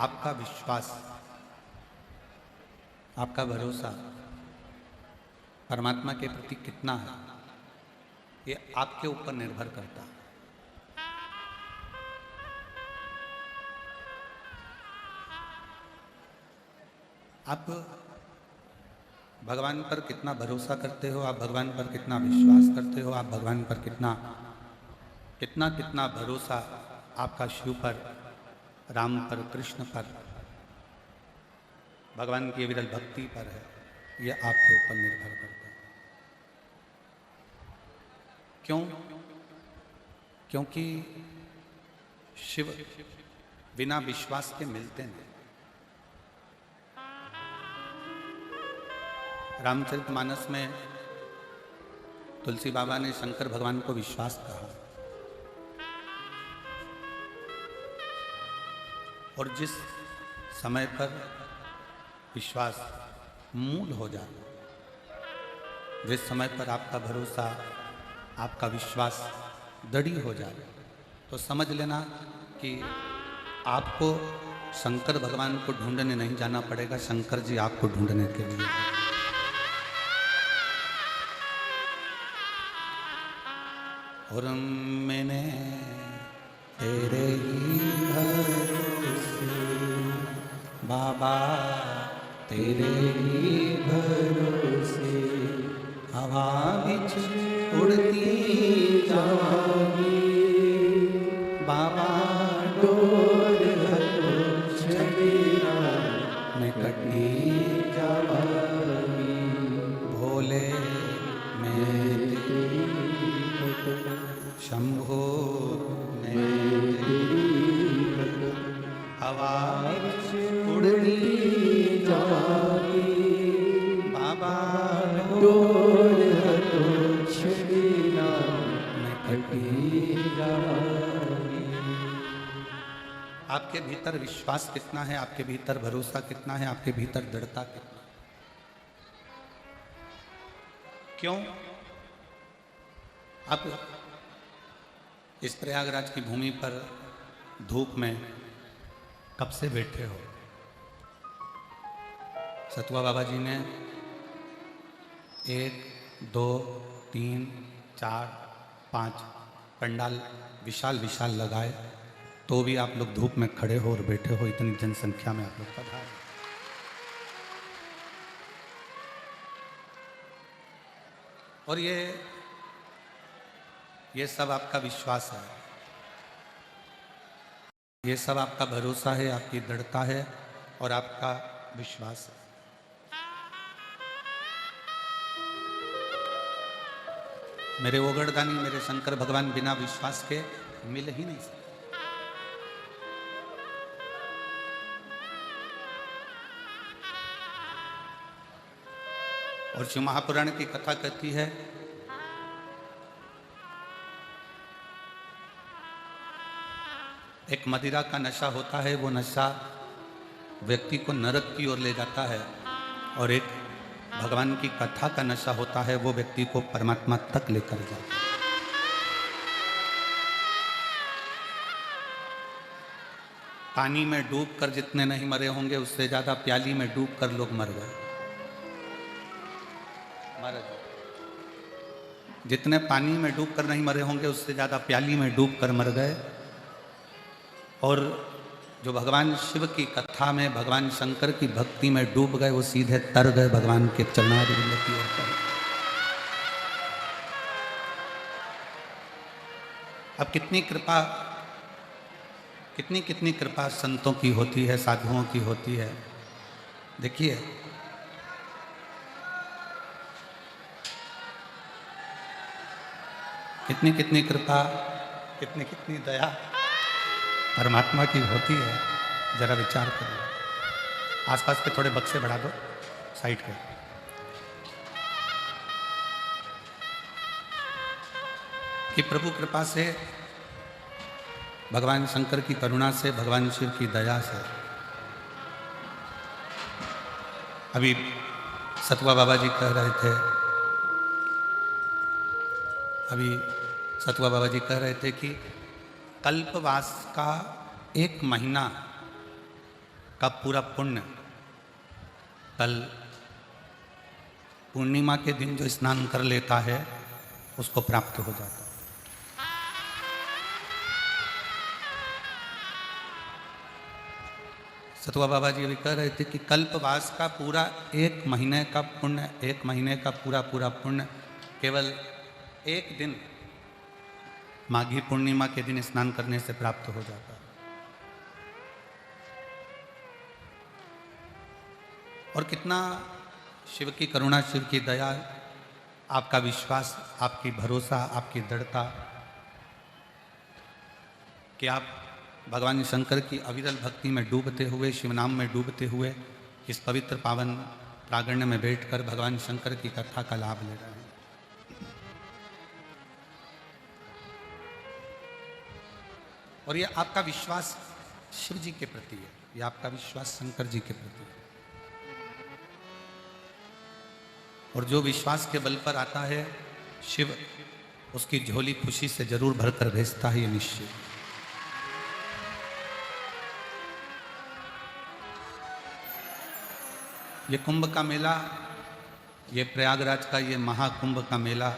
आपका विश्वास, आपका भरोसा परमात्मा के प्रति कितना है, ये आपके ऊपर निर्भर करता है। आप भगवान पर कितना भरोसा करते हो, आप भगवान पर कितना विश्वास करते हो, आप भगवान पर कितना कितना कितना भरोसा आपका शिव पर, राम पर, कृष्ण पर, भगवान की विरल भक्ति पर है, यह आपके ऊपर निर्भर करता है। क्यों? क्योंकि शिव बिना विश्वास के मिलते नहीं। रामचरितमानस में तुलसी बाबा ने शंकर भगवान को विश्वास कहा, और जिस समय पर विश्वास मूल हो जाए, जिस समय पर आपका भरोसा, आपका विश्वास दृढ़ हो जाए, तो समझ लेना कि आपको शंकर भगवान को ढूंढने नहीं जाना पड़ेगा, शंकर जी आपको ढूंढने के लिए। और मैंने तेरे ही भरोसे बाबा, तेरे ही भरोसे हवा बिच उड़ती जाऊंगी बाबा, डोर छड़िया मैं कटी जाऊंगी भोले मैं शंभो मैं हवा उड़ती जाऊंगी बाबा, डोर छड़िया मैं कटी जाऊंगी। आपके भीतर विश्वास कितना है, आपके भीतर भरोसा कितना है, आपके भीतर दृढ़ता कितना? क्यों आप इस प्रयागराज की भूमि पर धूप में कब से बैठे हो? सतुआ बाबा जी ने 1, 2, 3, 4, 5 पंडाल विशाल विशाल लगाए, तो भी आप लोग धूप में खड़े हो और बैठे हो। इतनी जनसंख्या में आप लोग पधारे। और ये सब आपका विश्वास है, ये सब आपका भरोसा है, आपकी दृढ़ता है और आपका विश्वास है। मेरे ओगड़दानी, मेरे शंकर भगवान बिना विश्वास के मिल ही नहीं सकते। और शिव महापुराण की कथा कहती है, एक मदिरा का नशा होता है, वो नशा व्यक्ति को नरक की ओर ले जाता है, और एक भगवान की कथा का नशा होता है, वो व्यक्ति को परमात्मा तक लेकर जाता है। पानी में डूबकर जितने नहीं मरे होंगे, उससे ज्यादा प्याली में डूबकर लोग मर गए। जितने पानी में डूबकर नहीं मरे होंगे, उससे ज्यादा प्याली में डूबकर मर गए। और जो भगवान शिव की कथा में, भगवान शंकर की भक्ति में डूब गए, वो सीधे तर गए भगवान के चरणारविंद की ओर। अब कितनी कृपा संतों की होती है, साधुओं की होती है। देखिए, कितनी कृपा, कितनी दया परमात्मा की होती है। जरा विचार करो। आसपास के थोड़े बक्से बढ़ा दो साइड के। कि प्रभु कृपा से, भगवान शंकर की करुणा से, भगवान शिव की दया से अभी सतुआ बाबा जी कह रहे थे, कि कल्पवास का 1 महीना का पूरा पुण्य कल पूर्णिमा के दिन जो स्नान कर लेता है उसको प्राप्त हो जाता है। सतुआ बाबा जी अभी कह रहे थे कि कल्पवास का पूरा एक महीने का पुण्य, एक महीने का पूरा पूरा पुण्य केवल एक दिन माघी पूर्णिमा के दिन स्नान करने से प्राप्त हो जाता है। और कितना शिव की करुणा, शिव की दया, आपका विश्वास, आपकी भरोसा, आपकी दृढ़ता कि आप भगवान शंकर की अविरल भक्ति में डूबते हुए, शिव नाम में डूबते हुए इस पवित्र पावन प्रांगण में बैठकर भगवान शंकर की कथा का लाभ ले रहे हैं। और ये आपका विश्वास शिव जी के प्रति है, ये आपका विश्वास शंकर जी के प्रति है। और जो विश्वास के बल पर आता है शिव उसकी झोली खुशी से जरूर भरकर भेजता है, ये निश्चय। ये कुंभ का मेला, ये प्रयागराज का ये महाकुंभ का मेला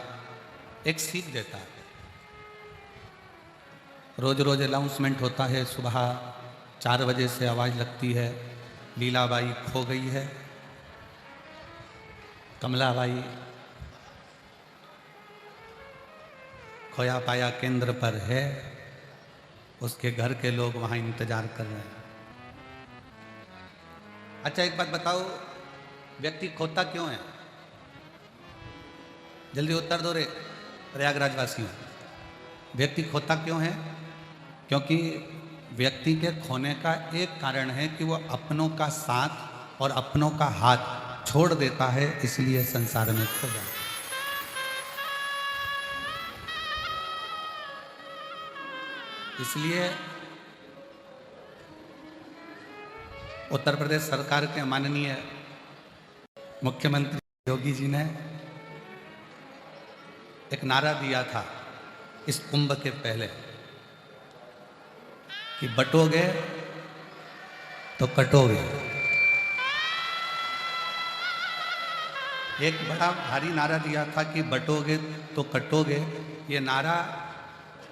एक सीख देता है। रोज रोज अनाउंसमेंट होता है, सुबह 4 बजे से आवाज़ लगती है लीलाबाई खो गई है, कमलाबाई खोया पाया केंद्र पर है, उसके घर के लोग वहाँ इंतजार कर रहे हैं। अच्छा एक बात बताओ, व्यक्ति खोता क्यों है? जल्दी उत्तर दो रे प्रयागराज वासियों। व्यक्ति खोता क्यों है? क्योंकि व्यक्ति के खोने का एक कारण है कि वो अपनों का साथ और अपनों का हाथ छोड़ देता है, इसलिए संसार में खो जाता है। इसलिए उत्तर प्रदेश सरकार के माननीय मुख्यमंत्री योगी जी ने एक नारा दिया था इस कुंभ के पहले कि बटोगे तो कटोगे। एक बड़ा भारी नारा दिया था कि बटोगे तो कटोगे। ये नारा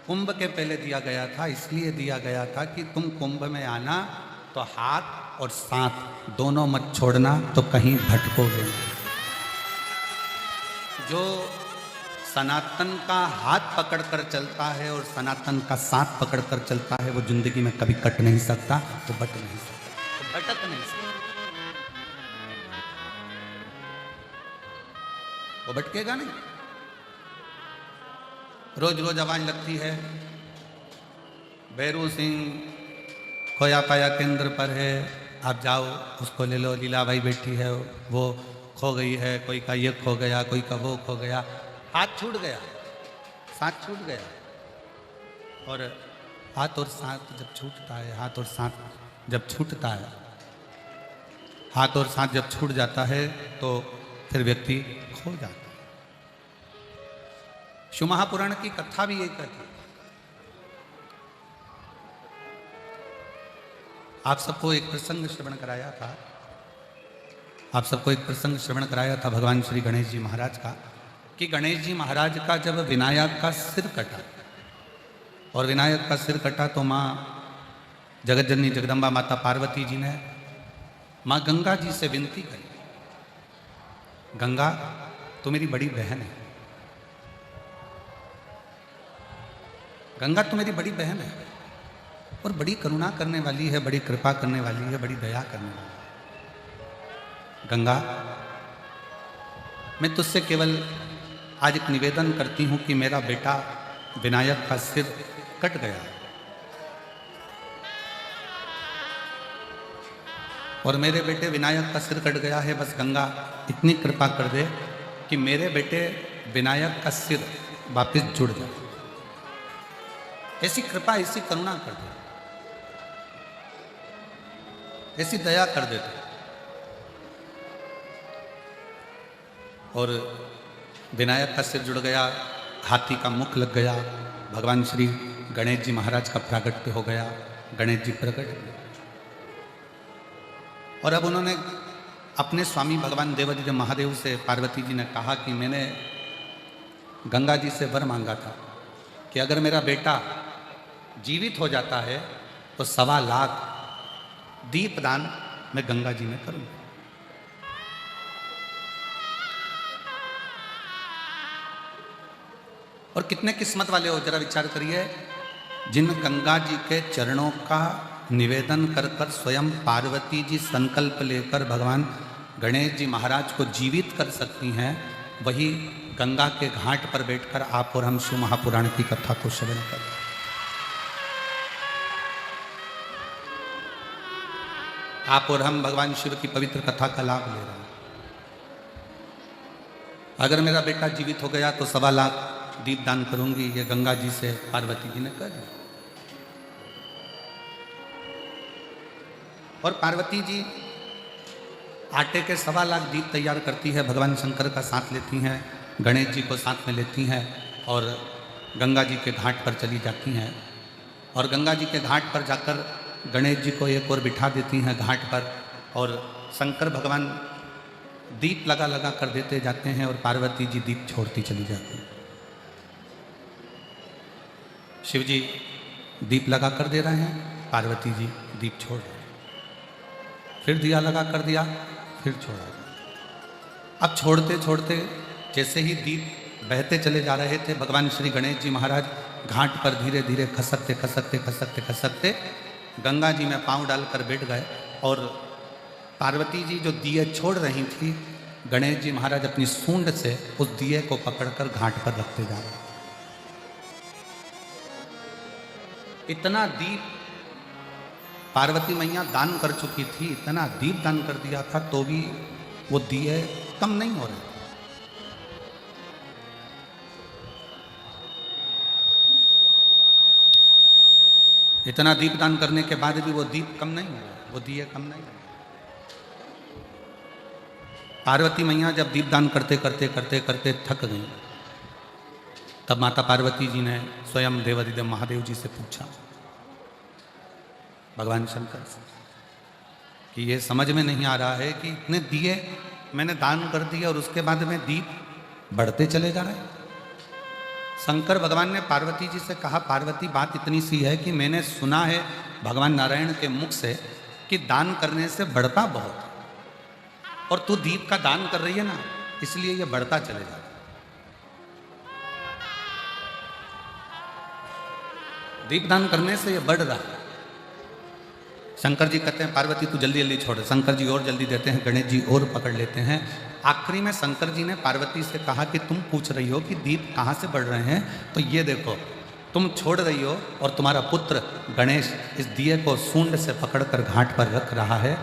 कुंभ के पहले दिया गया था, इसलिए दिया गया था कि तुम कुंभ में आना तो हाथ और साथ दोनों मत छोड़ना, तो कहीं भटकोगे। जो सनातन का हाथ पकड़कर चलता है और सनातन का साथ पकड़कर चलता है वो जिंदगी में कभी कट नहीं सकता, वो बट नहीं सकता, वो भटक नहीं सकता, वो भटकेगा नहीं। रोज रोज आवाज लगती है भैरू सिंह खोया पाया केंद्र पर है, आप जाओ उसको ले लो, लीलाबाई बैठी है वो खो गई है, कोई का ये खो गया, कोई का वो खो गया। हाथ छूट गया, साथ छूट गया। और हाथ और साथ जब छूटता है, हाथ और साथ जब छूटता है, हाथ और साथ जब छूट जाता है तो फिर व्यक्ति खो जाता है। शिव महापुराण की कथा भी यही कहती है। आप सबको एक प्रसंग श्रवण कराया था, आप सबको एक प्रसंग श्रवण कराया था भगवान श्री गणेश जी महाराज का, कि गणेश जी महाराज का जब विनायक का सिर कटा, और विनायक का सिर कटा तो माँ जगत जननी जगदम्बा माता पार्वती जी ने माँ गंगा जी से विनती करी, गंगा तो मेरी बड़ी बहन है, गंगा तो मेरी बड़ी बहन है और बड़ी करुणा करने वाली है, बड़ी कृपा करने वाली है, बड़ी दया करने वाली है। गंगा मैं तुझसे केवल आज एक निवेदन करती हूं कि मेरा बेटा विनायक का सिर कट गया है और मेरे बेटे विनायक का सिर कट गया है, बस गंगा इतनी कृपा कर दे कि मेरे बेटे विनायक का सिर वापस जुड़ जाए। ऐसी कृपा, ऐसी करुणा कर दे, ऐसी दया कर देते। और विनायक का सिर जुड़ गया, हाथी का मुख लग गया, भगवान श्री गणेश जी महाराज का प्रागट्य हो गया, गणेश जी प्रकट हुए। और अब उन्होंने अपने स्वामी भगवान देवादिदेव महादेव से पार्वती जी ने कहा कि मैंने गंगा जी से वर मांगा था कि अगर मेरा बेटा जीवित हो जाता है तो 1.25 दीपदान मैं गंगा जी में करूंगा। और कितने किस्मत वाले हो, जरा विचार करिए, जिन गंगा जी के चरणों का निवेदन कर कर स्वयं पार्वती जी संकल्प लेकर भगवान गणेश जी महाराज को जीवित कर सकती हैं, वही गंगा के घाट पर बैठकर आप और हम शिव महापुराण की कथा को श्रवण करें। आप और हम भगवान शिव की पवित्र कथा का लाभ ले रहे हैं। अगर मेरा बेटा जीवित हो गया तो 1.25 दीपदान करूंगी, ये गंगा जी से पार्वती जी ने कर दिया। और पार्वती जी आटे के 1.25 दीप तैयार करती है, भगवान शंकर का साथ लेती हैं, गणेश जी को साथ में लेती हैं और गंगा जी के घाट पर चली जाती हैं। और गंगा जी के घाट पर जाकर गणेश जी को एक और बिठा देती हैं घाट पर, और शंकर भगवान दीप लगा लगा कर देते जाते हैं और पार्वती जी दीप छोड़ती चली जाती हैं। शिव जी दीप लगा कर दे रहे हैं, पार्वती जी दीप छोड़ रहे हैं, फिर दिया लगा कर दिया, फिर छोड़ा। अब छोड़ते छोड़ते जैसे ही दीप बहते चले जा रहे थे, भगवान श्री गणेश जी महाराज घाट पर धीरे धीरे खसकते खसकते खसकते खसकते गंगा जी में पांव डालकर बैठ गए। और पार्वती जी जो दिए छोड़ रही थी, गणेश जी महाराज अपनी सूंड से उस दिए को पकड़कर घाट पर रखते जा रहे। इतना दीप पार्वती मैया दान कर चुकी थी, इतना दीप दान कर दिया था, तो भी वो दिए कम नहीं हो रहे। इतना दीप दान करने के बाद भी वो दीप कम नहीं हुआ, वो दिए कम नहीं हुए। पार्वती मैया जब दीप दान करते करते करते करते थक गई, तब माता पार्वती जी ने स्वयं देवादिदेव महादेव जी से पूछा, भगवान शंकर से, कि ये समझ में नहीं आ रहा है कि इतने दिए मैंने दान कर दिए और उसके बाद में दीप बढ़ते चले जा रहे हैं। शंकर भगवान ने पार्वती जी से कहा, पार्वती बात इतनी सी है कि मैंने सुना है भगवान नारायण के मुख से कि दान करने से बढ़ता बहुत है, और तू दीप का दान कर रही है ना, इसलिए ये बढ़ता चले जा रहा है। दीप दान करने से ये बढ़ रहा है। शंकर जी कहते हैं पार्वती तू जल्दी जल्दी छोड़, शंकर जी और जल्दी देते हैं, गणेश जी और पकड़ लेते हैं। आखिरी में शंकर जी ने पार्वती से कहा कि तुम पूछ रही हो कि दीप कहाँ से बढ़ रहे हैं, तो ये देखो तुम छोड़ रही हो और तुम्हारा पुत्र गणेश इस दिए को सूंड से पकड़कर घाट पर रख रहा है।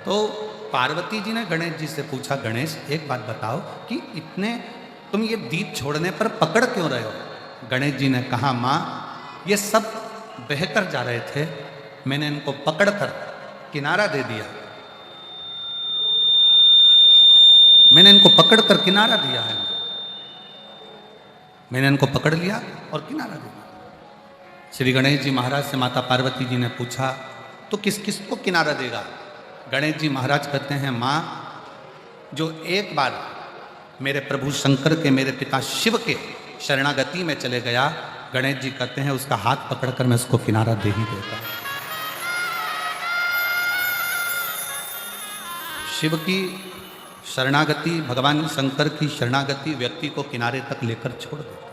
तो पार्वती जी ने गणेश जी से पूछा, गणेश एक बात बताओ कि इतने तुम ये दीप छोड़ने पर पकड़ क्यों रहे हो? गणेश जी ने कहा, माँ ये सब बहकर जा रहे थे, मैंने इनको पकड़कर किनारा दे दिया, मैंने इनको पकड़कर किनारा दिया है, मैंने इनको पकड़ लिया और किनारा दिया। श्री गणेश जी महाराज से माता पार्वती जी ने पूछा, तो किस किस को किनारा देगा? गणेश जी महाराज कहते हैं, माँ जो एक बार मेरे प्रभु शंकर के, मेरे पिता शिव के शरणागति में चले गया, गणेश जी कहते हैं उसका हाथ पकड़कर मैं उसको किनारा दे ही देता। शिव की शरणागति, भगवान शंकर की शरणागति व्यक्ति को किनारे तक लेकर छोड़ देता।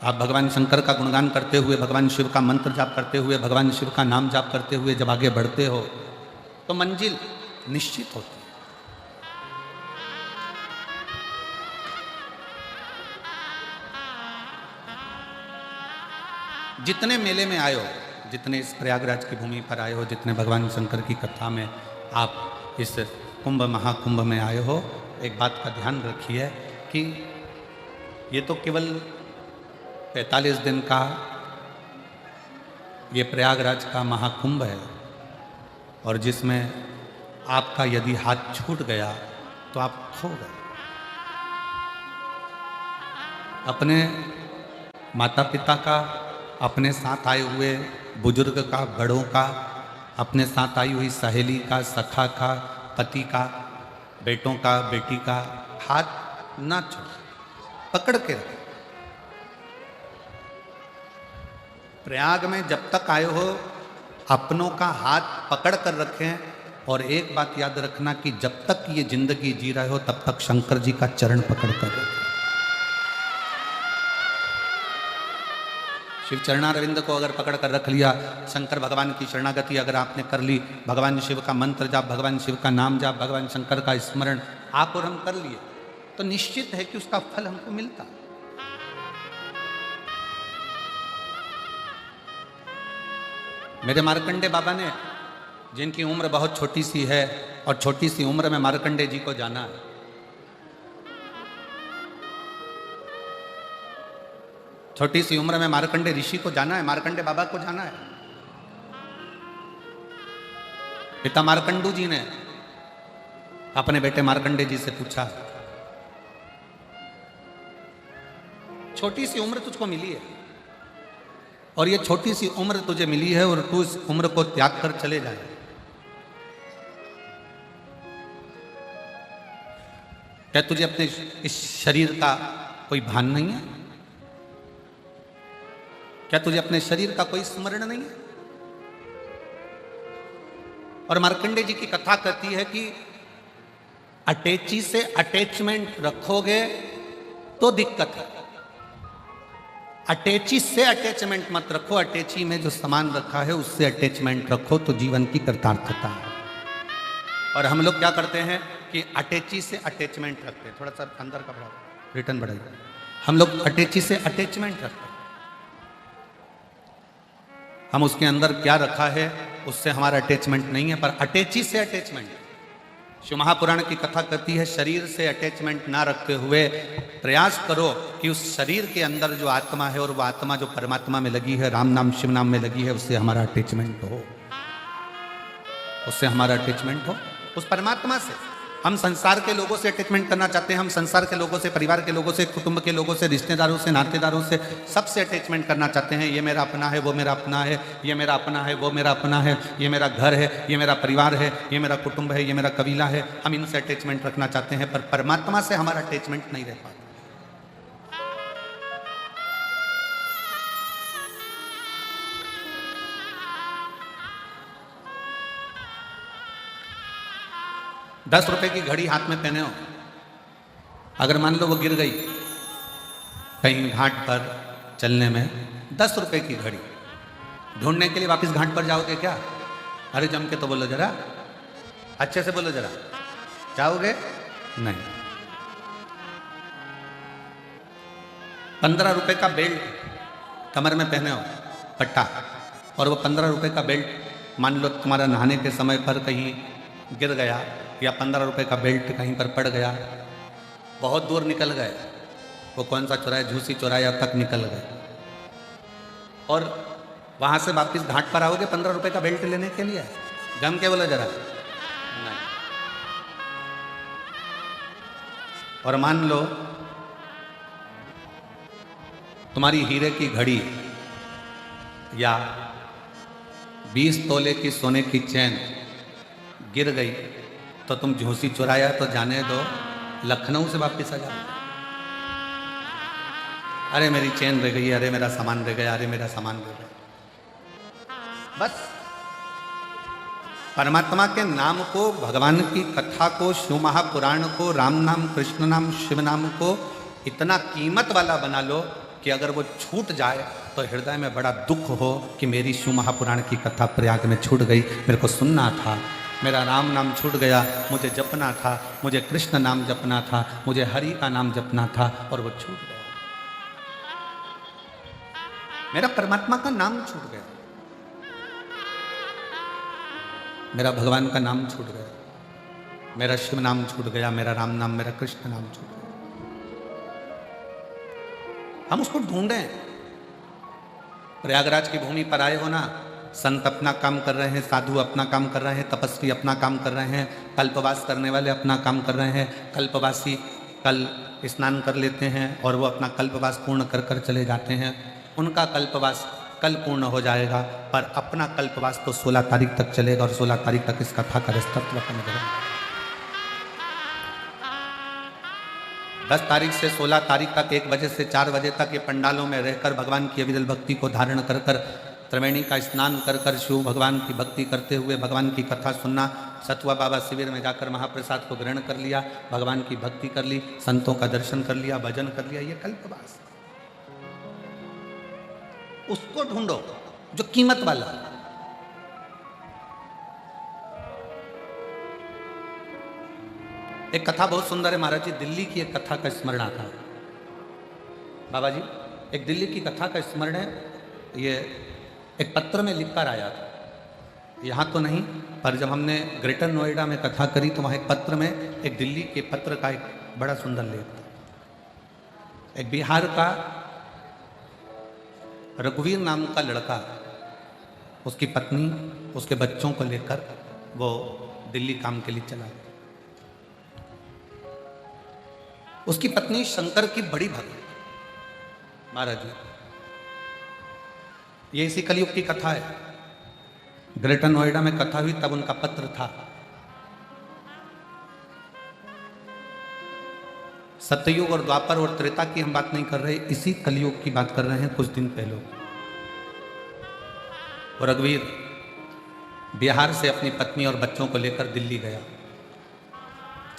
आप भगवान शंकर का गुणगान करते हुए, भगवान शिव का मंत्र जाप करते हुए, भगवान शिव का नाम जाप करते हुए जब आगे बढ़ते हो तो मंजिल निश्चित होती है। जितने मेले में आए हो, जितने इस प्रयागराज की भूमि पर आए हो, जितने भगवान शंकर की कथा में आप इस कुंभ महाकुंभ में आए हो, एक बात का ध्यान रखिए कि ये तो केवल 45 दिन का ये प्रयागराज का महाकुंभ है, और जिसमें आपका यदि हाथ छूट गया तो आप खो गए। अपने माता पिता का अपने साथ आए हुए बुजुर्ग का, बड़ों का, अपने साथ आई हुई सहेली का, सखा का, पति का, बेटों का, बेटी का हाथ ना छोड़, पकड़ के रखें। प्रयाग में जब तक आए हो अपनों का हाथ पकड़ कर रखें। और एक बात याद रखना कि जब तक ये जिंदगी जी रहे हो तब तक शंकर जी का चरण पकड़ कर रखें। शिव चरणारविंद को अगर पकड़ कर रख लिया, शंकर भगवान की शरणागति अगर आपने कर ली, भगवान शिव का मंत्र जाप, भगवान शिव का नाम जाप, भगवान शंकर का स्मरण आप और हम कर लिए, तो निश्चित है कि उसका फल हमको मिलता। मेरे मार्कंडे बाबा ने, जिनकी उम्र बहुत छोटी सी है और छोटी सी उम्र में मार्कंडे जी को जाना है, छोटी सी उम्र में मार्कंडे ऋषि को जाना है, मार्कंडे बाबा को जाना है। पिता मार्कंडू जी ने अपने बेटे मार्कंडे जी से पूछा, छोटी सी उम्र तुझको मिली है और ये छोटी सी उम्र तुझे मिली है और तू इस उम्र को त्याग कर चले जाए, क्या तुझे अपने इस शरीर का कोई भान नहीं है? क्या तुझे अपने शरीर का कोई स्मरण नहीं है? और मार्कंडे जी की कथा कहती है कि अटैची से अटैचमेंट रखोगे तो दिक्कत है, अटैची से अटैचमेंट मत रखो, अटैची में जो सामान रखा है उससे अटैचमेंट रखो तो जीवन की कृतार्थता है। और हम लोग क्या करते हैं कि अटैची से अटैचमेंट रखते हैं। थोड़ा सा अंदर का बढ़ाओ, रिटर्न बढ़ाइए। हम लोग अटैची से अटैचमेंट रखते हैं, हम उसके अंदर क्या रखा है उससे हमारा अटैचमेंट नहीं है, पर अटैची से अटैचमेंट। शिव महापुराण की कथा कहती है शरीर से अटैचमेंट ना रखते हुए प्रयास करो कि उस शरीर के अंदर जो आत्मा है और वो आत्मा जो परमात्मा में लगी है, राम नाम शिव नाम में लगी है, उससे हमारा अटैचमेंट हो, उससे हमारा अटैचमेंट हो उस परमात्मा से। हम संसार के लोगों से अटैचमेंट करना चाहते हैं, हम संसार के लोगों से, परिवार के लोगों से, कुटुंब के लोगों से, रिश्तेदारों से, नातेदारों से, सबसे अटैचमेंट करना चाहते हैं। ये मेरा अपना है, वो मेरा अपना है, ये मेरा अपना है, वो मेरा अपना है, ये मेरा घर है, ये मेरा परिवार है, ये मेरा कुटुंब है, ये मेरा कबीला है। हम इनसे अटैचमेंट रखना चाहते हैं, पर परमात्मा से हमारा अटैचमेंट नहीं रह पाता। 10 रुपए की घड़ी हाथ में पहने हो, अगर मान लो वो गिर गई कहीं घाट पर चलने में, 10 रुपए की घड़ी ढूंढने के लिए वापस घाट पर जाओगे क्या? अरे जम के तो बोलो जरा, अच्छे से बोलो जरा, जाओगे नहीं। 15 रुपए का बेल्ट कमर में पहने हो, पट्टा, और वो 15 रुपए का बेल्ट मान लो तुम्हारा नहाने के समय पर कहीं गिर गया, या 15 रुपए का बेल्ट कहीं पर पड़ गया, बहुत दूर निकल गए, वो कौन सा चौराया, झूसी चौराया तक निकल गए, और वहां से वापस घाट पर आओगे 15 रुपए का बेल्ट लेने के लिए? जम के बोलो जरा, नहीं। और मान लो तुम्हारी हीरे की घड़ी या 20 तोले की सोने की चैन गिर गई, तो तुम झूसी चुराया तो जाने दो, लखनऊ से वापस आ जाओ। अरे मेरी चैन रह गई, अरे मेरा सामान रह गया, अरे मेरा सामान रह गया। बस परमात्मा के नाम को, भगवान की कथा को, शिव महापुराण को, राम नाम, कृष्ण नाम, शिव नाम को इतना कीमत वाला बना लो कि अगर वो छूट जाए तो हृदय में बड़ा दुख हो कि मेरी शिव महापुराण की कथा प्रयाग में छूट गई, मेरे को सुनना था, मेरा राम नाम छूट गया, मुझे जपना था, मुझे कृष्ण नाम जपना था, मुझे हरि का नाम जपना था और वो छूट गया, मेरा परमात्मा का नाम छूट गया, मेरा भगवान का नाम छूट गया, मेरा शिव नाम छूट गया, मेरा राम नाम, मेरा कृष्ण नाम छूट गया। हम उसको ढूंढें। प्रयागराज की भूमि पर आए हो ना, संत अपना काम कर रहे हैं, साधु अपना काम कर रहे हैं, तपस्वी अपना काम कर रहे हैं, कल्पवास करने वाले अपना काम कर रहे हैं। कल्पवासी कल स्नान कर लेते हैं और वो अपना कल्पवास पूर्ण कर कर चले जाते हैं। उनका कल्पवास कल पूर्ण हो जाएगा, पर अपना कल्पवास तो 16 तारीख तक चलेगा और 16 तारीख तक इस कथा का रस्तत्व अपन करेंगे। 10 तारीख से 16 तारीख तक 1 बजे से 4 बजे तक ये पंडालों में रहकर भगवान की अविरल भक्ति को धारण कर कर, त्रिवेणी का स्नान कर कर शिव भगवान की भक्ति करते हुए भगवान की कथा सुनना, सतुआ बाबा शिविर में जाकर महाप्रसाद को ग्रहण कर लिया, भगवान की भक्ति कर ली, संतों का दर्शन कर लिया, भजन कर लिया, ये कल्पवास। उसको ढूंढो जो कीमत वाला। एक कथा बहुत सुंदर है महाराज जी, दिल्ली की एक कथा का स्मरण आता है। बाबा जी, एक दिल्ली की कथा का स्मरण है, ये एक पत्र में लिखकर आया था, यहाँ तो नहीं, पर जब हमने ग्रेटर नोएडा में कथा करी तो वहाँ एक पत्र में एक दिल्ली के पत्र का एक बड़ा सुंदर लेख था। एक बिहार का रघुवीर नाम का लड़का, उसकी पत्नी, उसके बच्चों को लेकर वो दिल्ली काम के लिए चला। उसकी पत्नी शंकर की बड़ी भक्त। महाराज जी, ये इसी कलयुग की कथा है। ग्रेटर नोएडा में कथा हुई तब उनका पत्र था। सत्ययुग और द्वापर और त्रेता की हम बात नहीं कर रहे, इसी कलयुग की बात कर रहे हैं। कुछ दिन पहले और रघुवीर बिहार से अपनी पत्नी और बच्चों को लेकर दिल्ली गया।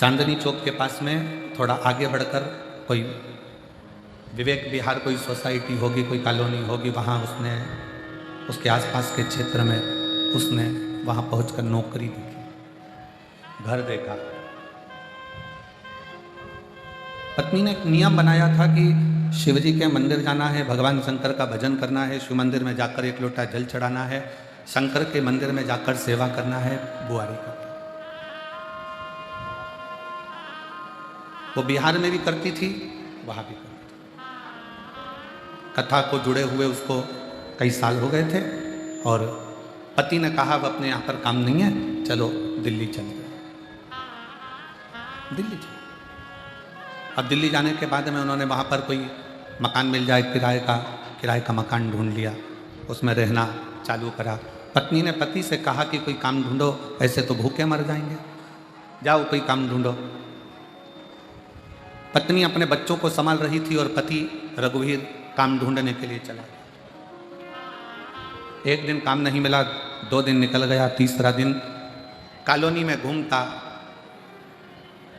चांदनी चौक के पास में थोड़ा आगे बढ़कर कोई विवेक विहार कोई सोसाइटी होगी, कोई कॉलोनी होगी, वहाँ उसने उसके आसपास के क्षेत्र में उसने वहाँ पहुंचकर नौकरी देखी, घर देखा। पत्नी ने एक नियम बनाया था कि शिवजी के मंदिर जाना है, भगवान शंकर का भजन करना है, शिव मंदिर में जाकर 1 लोटा जल चढ़ाना है, शंकर के मंदिर में जाकर सेवा करना है, बुआरी का। वो बिहार में भी करती थी, वहां भी करती थी। कथा को जुड़े हुए उसको कई साल हो गए थे और पति ने कहा अब अपने यहाँ पर काम नहीं है, चलो दिल्ली चल गए। दिल्ली चले। अब दिल्ली जाने के बाद में उन्होंने वहाँ पर कोई मकान मिल जाए किराए का मकान ढूंढ लिया, उसमें रहना चालू करा। पत्नी ने पति से कहा कि कोई काम ढूंढो, ऐसे तो भूखे मर जाएंगे, जाओ कोई काम ढूंढो। पत्नी अपने बच्चों को संभाल रही थी और पति रघुवीर काम ढूंढने के लिए चला। एक दिन काम नहीं मिला, 2 दिन निकल गया, तीसरा दिन कॉलोनी में घूमता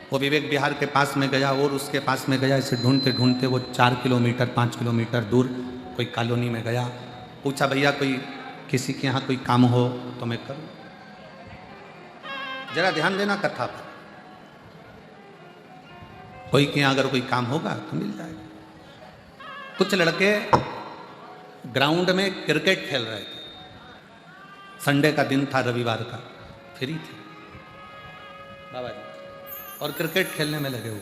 वो विवेक विहार के पास में गया और उसके पास में गया। इसे ढूंढते ढूंढते वो 4 किलोमीटर 5 किलोमीटर दूर कोई कॉलोनी में गया। पूछा भैया कोई किसी के यहाँ कोई काम हो तो मैं करूँ। जरा ध्यान देना कथा पर, कोई के यहाँ अगर कोई काम होगा तो मिल जाएगा। कुछ लड़के ग्राउंड में क्रिकेट खेल रहे थे, संडे का दिन था, रविवार का, फ्री थे बाबा जी, और क्रिकेट खेलने में लगे हुए।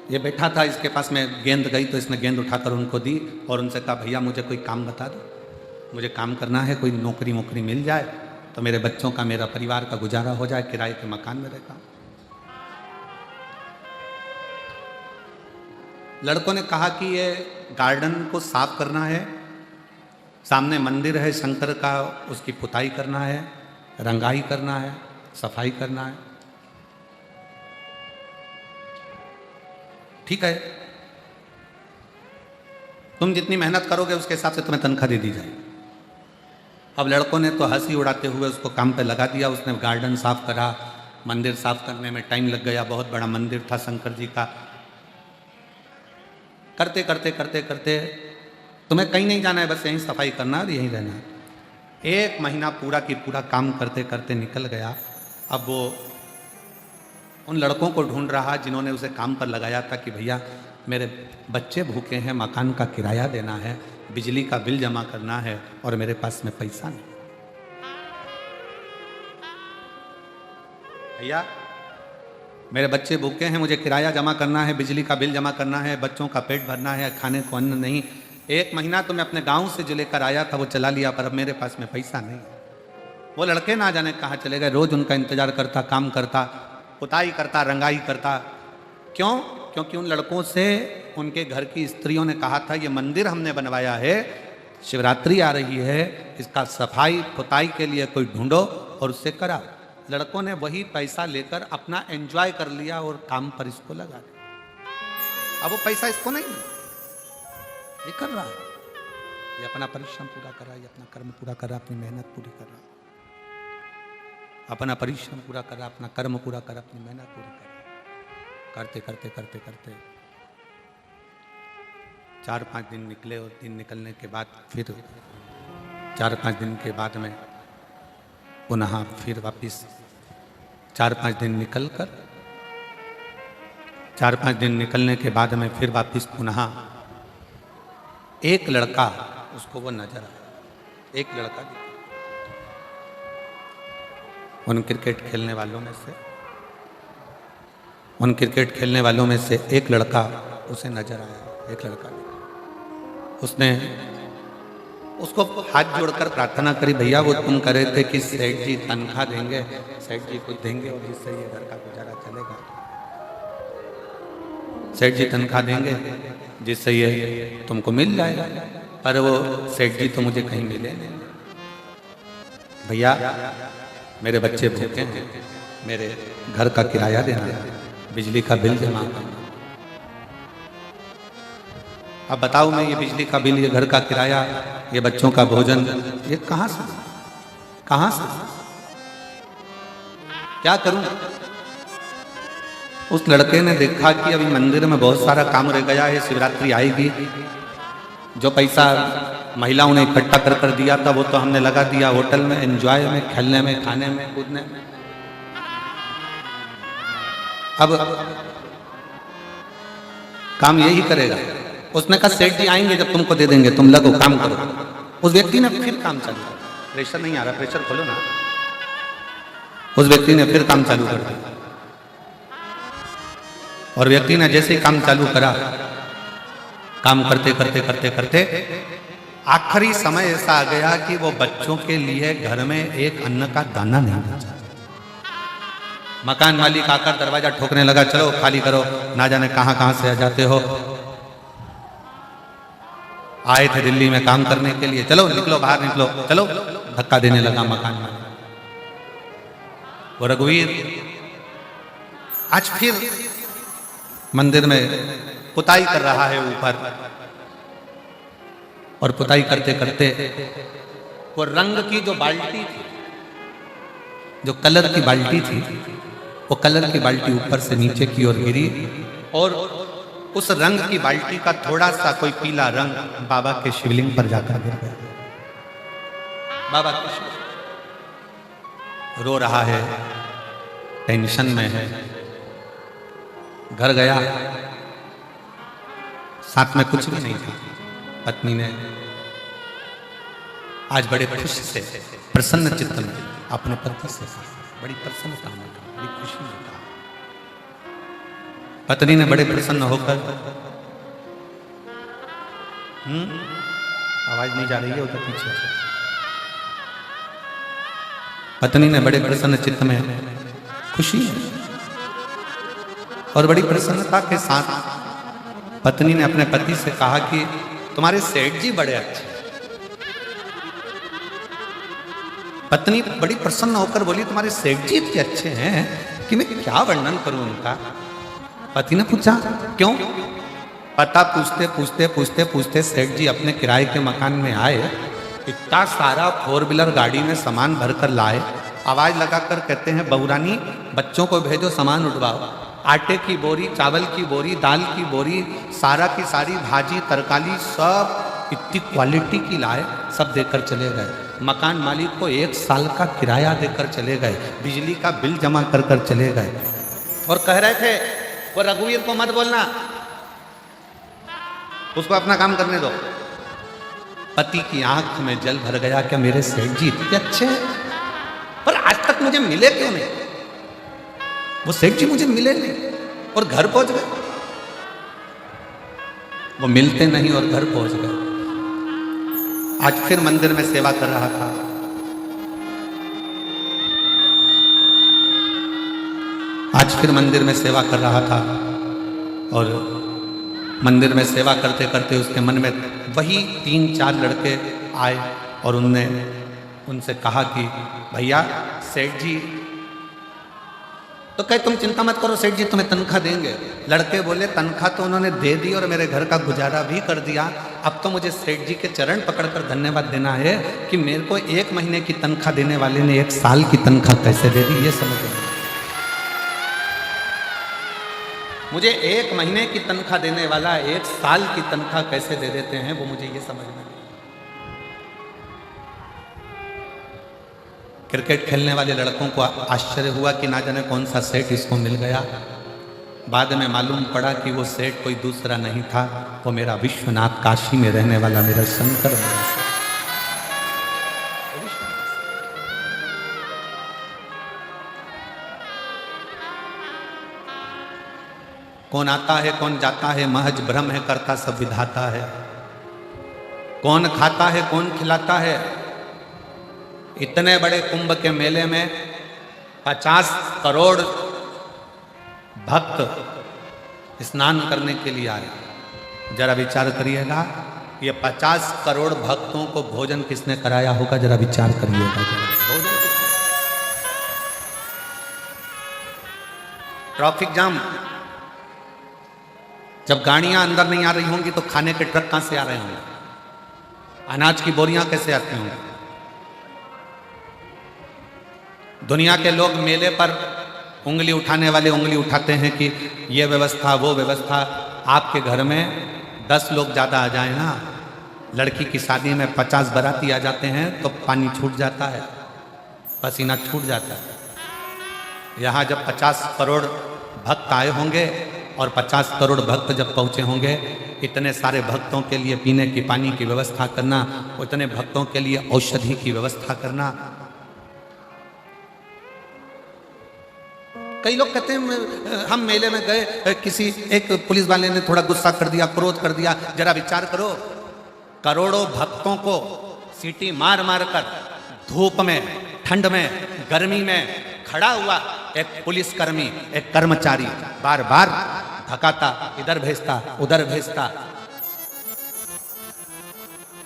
ये बैठा था, इसके पास में गेंद गई तो इसने गेंद उठाकर उनको दी और उनसे कहा भैया मुझे कोई काम बता दो, मुझे काम करना है, कोई नौकरी मिल जाए तो मेरे बच्चों का, मेरा परिवार का गुजारा हो जाए, किराए के मकान में रहता हूं। लड़कों ने कहा कि ये गार्डन को साफ करना है, सामने मंदिर है शंकर का, उसकी पुताई करना है, रंगाई करना है, सफाई करना है। ठीक है, तुम जितनी मेहनत करोगे उसके हिसाब से तुम्हें तनख्वाह दे दी जाएगी। अब लड़कों ने तो हंसी उड़ाते हुए उसको काम पे लगा दिया। उसने गार्डन साफ करा, मंदिर साफ करने में टाइम लग गया, बहुत बड़ा मंदिर था शंकर जी का। करते करते करते करते तुम्हें कहीं नहीं जाना है, बस यहीं सफाई करना और यहीं रहना है। 1 महीना पूरा की पूरा काम करते करते निकल गया। अब वो उन लड़कों को ढूंढ रहा जिन्होंने उसे काम पर लगाया था कि भैया मेरे बच्चे भूखे हैं, मकान का किराया देना है, बिजली का बिल जमा करना है और मेरे पास में पैसा नहीं। भैया मेरे बच्चे भूखे हैं, मुझे किराया जमा करना है, बिजली का बिल जमा करना है, बच्चों का पेट भरना है, खाने को अन्न नहीं। 1 महीना तो मैं अपने गांव से जो लेकर आया था वो चला लिया, पर अब मेरे पास में पैसा नहीं। वो लड़के ना जाने कहाँ चले गए। रोज उनका इंतजार करता, काम करता, पुताई करता, रंगाई करता। क्यों? क्योंकि उन लड़कों से उनके घर की स्त्रियों ने कहा था ये मंदिर हमने बनवाया है, शिवरात्रि आ रही है, इसका सफाई पुताई के लिए कोई ढूंढो और उससे कराओ। लड़कों ने वही पैसा लेकर अपना एंजॉय कर लिया और काम पर इसको लगा दिया। अब वो पैसा इसको नहीं, ये कर रहा है, ये अपना परिश्रम पूरा कर रहा है, ये अपना कर्म पूरा कर रहा है, अपनी मेहनत पूरी कर रहा है, अपना परिश्रम पूरा कर रहा है, अपना कर्म पूरा कर रहा है, अपनी मेहनत पूरी कर रहा है। करते करते करते करते 4-5 दिन निकले और दिन निकलने के बाद फिर 4-5 दिन के बाद में पुनः फिर वापिस 4-5 दिन निकल कर 4-5 दिन निकलने के बाद में फिर वापिस पुनः एक लड़का उसको वो नजर आया। एक लड़का उन क्रिकेट खेलने वालों में से एक लड़का उसे नजर आया। एक लड़का उसने उसको हाथ जोड़कर प्रार्थना करी, भैया वो तुम करे थे कि सेठ जी तनख्वाह देंगे, सेठ जी कुछ देंगे और इससे ये घर का गुजारा चलेगा, सेठ जी तनख्वाह देंगे जिससे ये तुमको मिल जाएगा। पर वो सेठ जी तो मुझे कहीं मिले नहीं। भैया मेरे बच्चे भूखे हैं, मेरे घर का किराया देना, बिजली का बिल जमा करना। अब बताओ मैं ये बिजली का बिल, ये घर का किराया, ये बच्चों का भोजन, ये कहाँ से क्या करूं? उस लड़के ने देखा कि अभी मंदिर में बहुत सारा काम रह गया है, शिवरात्रि आएगी, जो पैसा महिलाओं ने इकट्ठा कर दिया था वो तो हमने लगा दिया होटल में, एंजॉय में, खेलने में, खाने में, कूदने में। अब काम यही करेगा। उसने कहा सेठ जी आएंगे जब तुमको दे देंगे, तुम लगो काम करो। उस व्यक्ति ने फिर काम चालू किया। प्रेशर नहीं आ रहा, प्रेशर खोलो ना। उस व्यक्ति ने फिर काम चालू कर दिया और व्यक्ति ने जैसे ही काम चालू करा, काम करते करते करते करते आखिरी समय ऐसा आ गया कि वो बच्चों के लिए घर में एक अन्न का दाना नहीं बचा। मकान मालिक आकर दरवाजा ठोकने लगा, चलो खाली करो, ना जाने कहां से आ जाते हो, आए थे दिल्ली में काम करने के लिए, चलो निकलो बाहर निकलो, चलो। धक्का देने लगा मकान मालिक। वो रघुवीर आज फिर मंदिर में पुताई कर रहा है ऊपर, और पुताई करते करते वो रंग की जो बाल्टी थी, जो कलर की बाल्टी थी, वो कलर की बाल्टी ऊपर से नीचे की ओर गिरी और उस रंग की बाल्टी का थोड़ा सा कोई पीला रंग बाबा के शिवलिंग पर जाकर गिर गया। बाबा के शिवलिंग रो रहा है, टेंशन में है। घर गया, साथ में कुछ भी नहीं था। पत्नी ने आज बड़े खुश से, प्रसन्न चित्त में अपने पति से बड़ी प्रसन्नता में, बड़ी खुशी में कहा। पत्नी ने बड़े प्रसन्न होकर, आवाज नहीं जा रही है उधर पीछे। पत्नी ने बड़े प्रसन्न चित्त में, खुशी और बड़ी प्रसन्नता के साथ पत्नी ने अपने पति से कहा कि तुम्हारे सेठ जी बड़े अच्छे। पत्नी बड़ी प्रसन्न होकर बोली, तुम्हारे सेठ जी इतने अच्छे हैं कि मैं क्या वर्णन करूं उनका। पति ने पूछा क्यों? पता पूछते पूछते पूछते पूछते सेठ जी अपने किराए के मकान में आए, इतना सारा 4 व्हीलर गाड़ी में सामान भरकर लाए। आवाज लगाकर कहते हैं, बहुरानी बच्चों को भेजो सामान उठवाओ। आटे की बोरी, चावल की बोरी, दाल की बोरी, सारा की सारी भाजी तरकारी सब इतनी क्वालिटी की लाए, सब देकर चले गए। मकान मालिक को 1 साल का किराया देकर चले गए, बिजली का बिल जमा कर कर चले गए और कह रहे थे वो रघुवीर को मत बोलना, उसको अपना काम करने दो। पति की आंख में जल भर गया, क्या मेरे सेठ जी इतने अच्छे हैं, पर आज तक मुझे मिले क्यों नहीं? वो सेठ जी मुझे मिले नहीं और घर पहुंच गए। वो मिलते नहीं और घर पहुंच गए। आज फिर मंदिर में सेवा कर रहा था, आज फिर मंदिर में सेवा कर रहा था और मंदिर में सेवा करते करते उसके मन में वही 3-4 लड़के आए और उनसे कहा कि भैया सेठ जी, तो कहे तुम चिंता मत करो, सेठ जी तुम्हें तनख्वाह देंगे। लड़के बोले तनख्वाह तो उन्होंने दे दी और मेरे घर का गुजारा भी कर दिया, अब तो मुझे सेठ जी के चरण पकड़कर धन्यवाद देना है कि मेरे को 1 महीने की तनख्वाह देने वाले ने 1 साल की तनख्वाह कैसे दे दी, ये समझ नहीं। मुझे 1 महीने की तनख्वाह देने वाला 1 साल की तनख्वाह कैसे दे देते हैं, वो मुझे ये समझ में नहीं। क्रिकेट खेलने वाले लड़कों को आश्चर्य हुआ कि ना जाने कौन सा सेठ इसको मिल गया। बाद में मालूम पड़ा कि वो सेठ कोई दूसरा नहीं था, वो मेरा विश्वनाथ, काशी में रहने वाला मेरा शंकर मेरा सेठ। कौन आता है कौन जाता है महज भ्रम है, करता सब विधाता है। कौन खाता है कौन खिलाता है। इतने बड़े कुंभ के मेले में 50 करोड़ भक्त स्नान करने के लिए आए। जरा विचार करिएगा, ये 50 करोड़ भक्तों को भोजन किसने कराया होगा, जरा विचार करिएगा। भोजन ट्रैफिक जाम, जब गाड़ियां अंदर नहीं आ रही होंगी तो खाने के ट्रक कहां से आ रहे होंगे, अनाज की बोरियां कैसे आती होंगी। दुनिया के लोग मेले पर उंगली उठाने वाले उंगली उठाते हैं कि ये व्यवस्था वो व्यवस्था। आपके घर में 10 लोग ज़्यादा आ जाए ना, लड़की की शादी में 50 बाराती आ जाते हैं तो पानी छूट जाता है, पसीना छूट जाता है। यहाँ जब 50 करोड़ भक्त आए होंगे और 50 करोड़ भक्त जब पहुँचे होंगे, इतने सारे भक्तों के लिए पीने की पानी की व्यवस्था करना, इतने भक्तों के लिए औषधि की व्यवस्था करना। कई लोग कहते हैं हम मेले में गए, किसी एक पुलिस वाले ने थोड़ा गुस्सा कर दिया, क्रोध कर दिया। जरा विचार करो, करोड़ों भक्तों को सीटी मार मार कर धूप में, ठंड में, गर्मी में खड़ा हुआ एक पुलिसकर्मी, एक कर्मचारी बार बार धकाता, इधर भेजता उधर भेजता।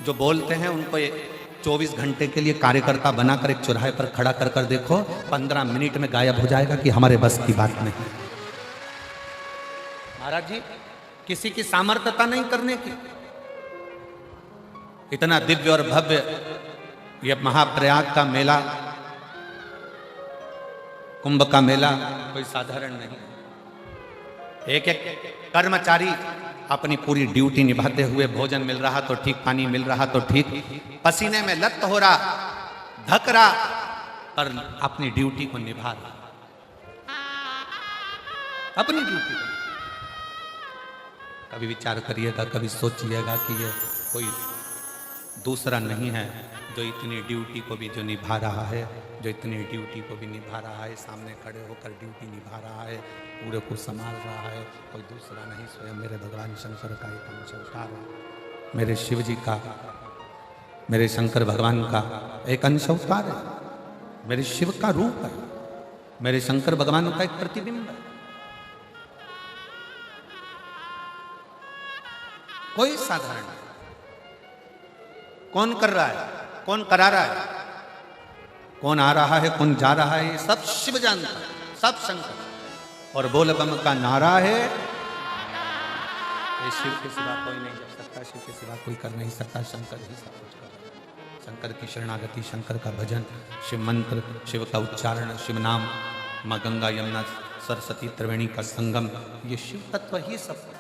जो बोलते हैं उनको 24 घंटे के लिए कार्यकर्ता बनाकर एक चौराहे पर खड़ा कर कर देखो, 15 मिनट में गायब हो जाएगा कि हमारे बस की बात नहीं। महाराज जी, किसी की सामर्थ्यता नहीं करने की। इतना दिव्य और भव्य ये महाप्रयाग का मेला, कुंभ का मेला कोई साधारण नहीं। एक एक कर्मचारी अपनी पूरी ड्यूटी निभाते हुए, भोजन मिल रहा तो ठीक, पानी मिल रहा तो ठीक, पसीने में लत हो रहा, धक रहा, पर अपनी ड्यूटी को निभा रहा, अपनी ड्यूटी को। कभी विचार करिएगा, कभी सोचिएगा कि ये कोई दूसरा नहीं है जो इतनी ड्यूटी को भी जो निभा रहा है, जो इतनी ड्यूटी को भी निभा रहा है, सामने खड़े होकर ड्यूटी निभा रहा है, पूरे को संभाल रहा है, कोई दूसरा नहीं, स्वयं मेरे भगवान शंकर का एक अंश अवतार है। मेरे शिव जी का, मेरे शंकर भगवान का एक अंश अवतार है, मेरे शिव का रूप है, मेरे शंकर भगवान का एक प्रतिबिंब है। कोई साधारण नहीं। कौन कर रहा है, कौन करा रहा है, कौन आ रहा है, कौन जा रहा है, ये सब शिव जानता है, सब शंकर। और बोल बम का नारा है, ये शिव के सिवा कोई नहीं कर सकता, शिव के सिवा कोई कर नहीं सकता, शंकर ही सब कुछ कर रहा है। शंकर की शरणागति, शंकर का भजन, शिव मंत्र, शिव का उच्चारण, शिव नाम, माँ गंगा यमुना सरस्वती त्रिवेणी का संगम, ये शिव तत्व ही सब कुछ।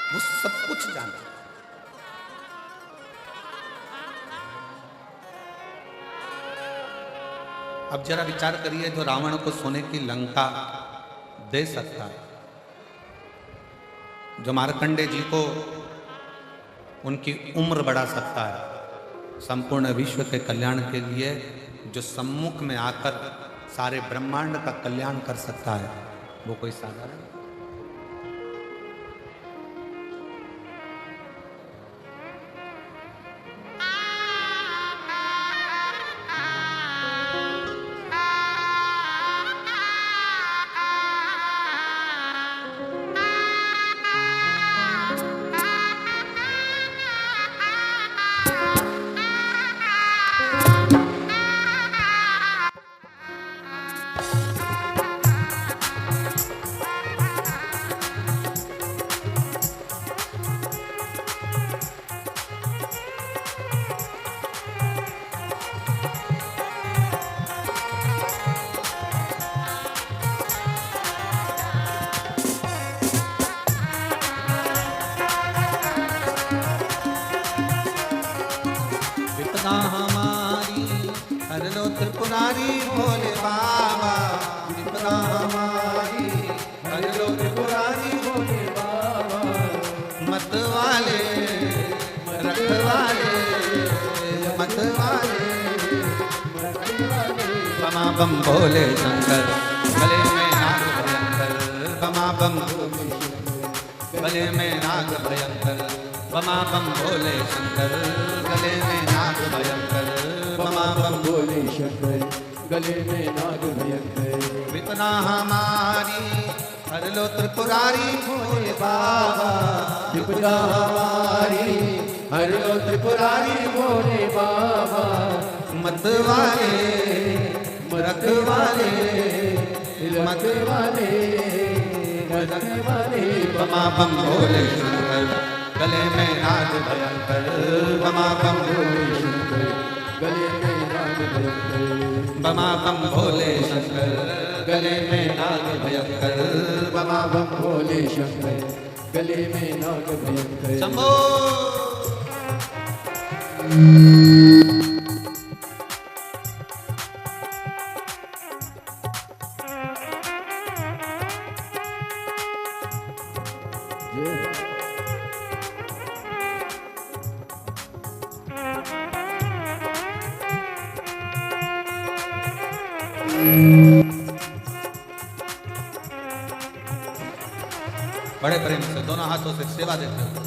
वो सब कुछ जानता है। अब जरा विचार करिए, जो रावण को सोने की लंका दे सकता है, जो मार्कंडे जी को उनकी उम्र बढ़ा सकता है, संपूर्ण विश्व के कल्याण के लिए जो सम्मुख में आकर सारे ब्रह्मांड का कल्याण कर सकता है, वो कोई साधारण बम भोले शंकर, गले में नाग भयंकर, बमा बम गले में नाग भयंकर, बमा बम भोले शंकर, गले में नाग भयंकर, बमा बम भोले शंकर, गले में नाग भयंकर। विपना हमारी हर लो त्रिपुरारी भोले बाबा, विपदा हमारी हर लो त्रिपुरारी भोले बाबा। मत वाले मरक वाले मत वाले मत वाले, बमा बम भोले शंकर, गले में नाग भयंकर, बमा बम भोले शंकर, गले में नाग भयंकर। बमा बम भोले शंकर, गले में नाग भयंकर, बमा बम भोले शंकर, गले में नाग भयंकर। शंभो। बड़े प्रेम से दोनों हाथों से सेवा देते हो।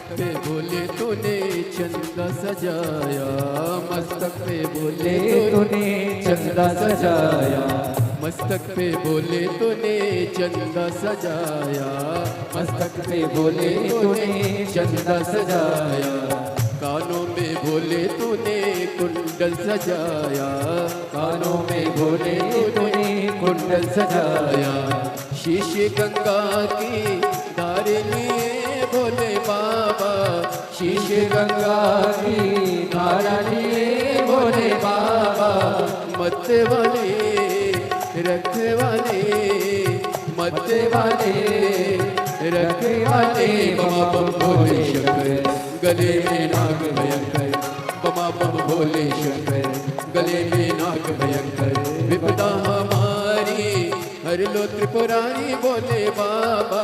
पे बोले तूने चंदा सजाया, मस्तक पे बोले तूने चंदा सजाया। मस्तक पे बोले तूने चंदा सजाया, मस्तक पे बोले तूने चंदा सजाया। कानों में बोले तूने कुंडल सजाया, कानों में बोले तूने कुंडल सजाया। शीशे गंगा की धार लिए भोले बाबा, शीशे गंगा की धारा लिए भोले बाबा। मत वाले रखने वाले, मत वाले रखने वाले, बमा बम भोले शंकर, गले में नाग भयंकर, बमा बम भोले शंकर, गले में नाग भयंकर। विपदा हमारी हर लो त्रिपुरारी भोले बाबा,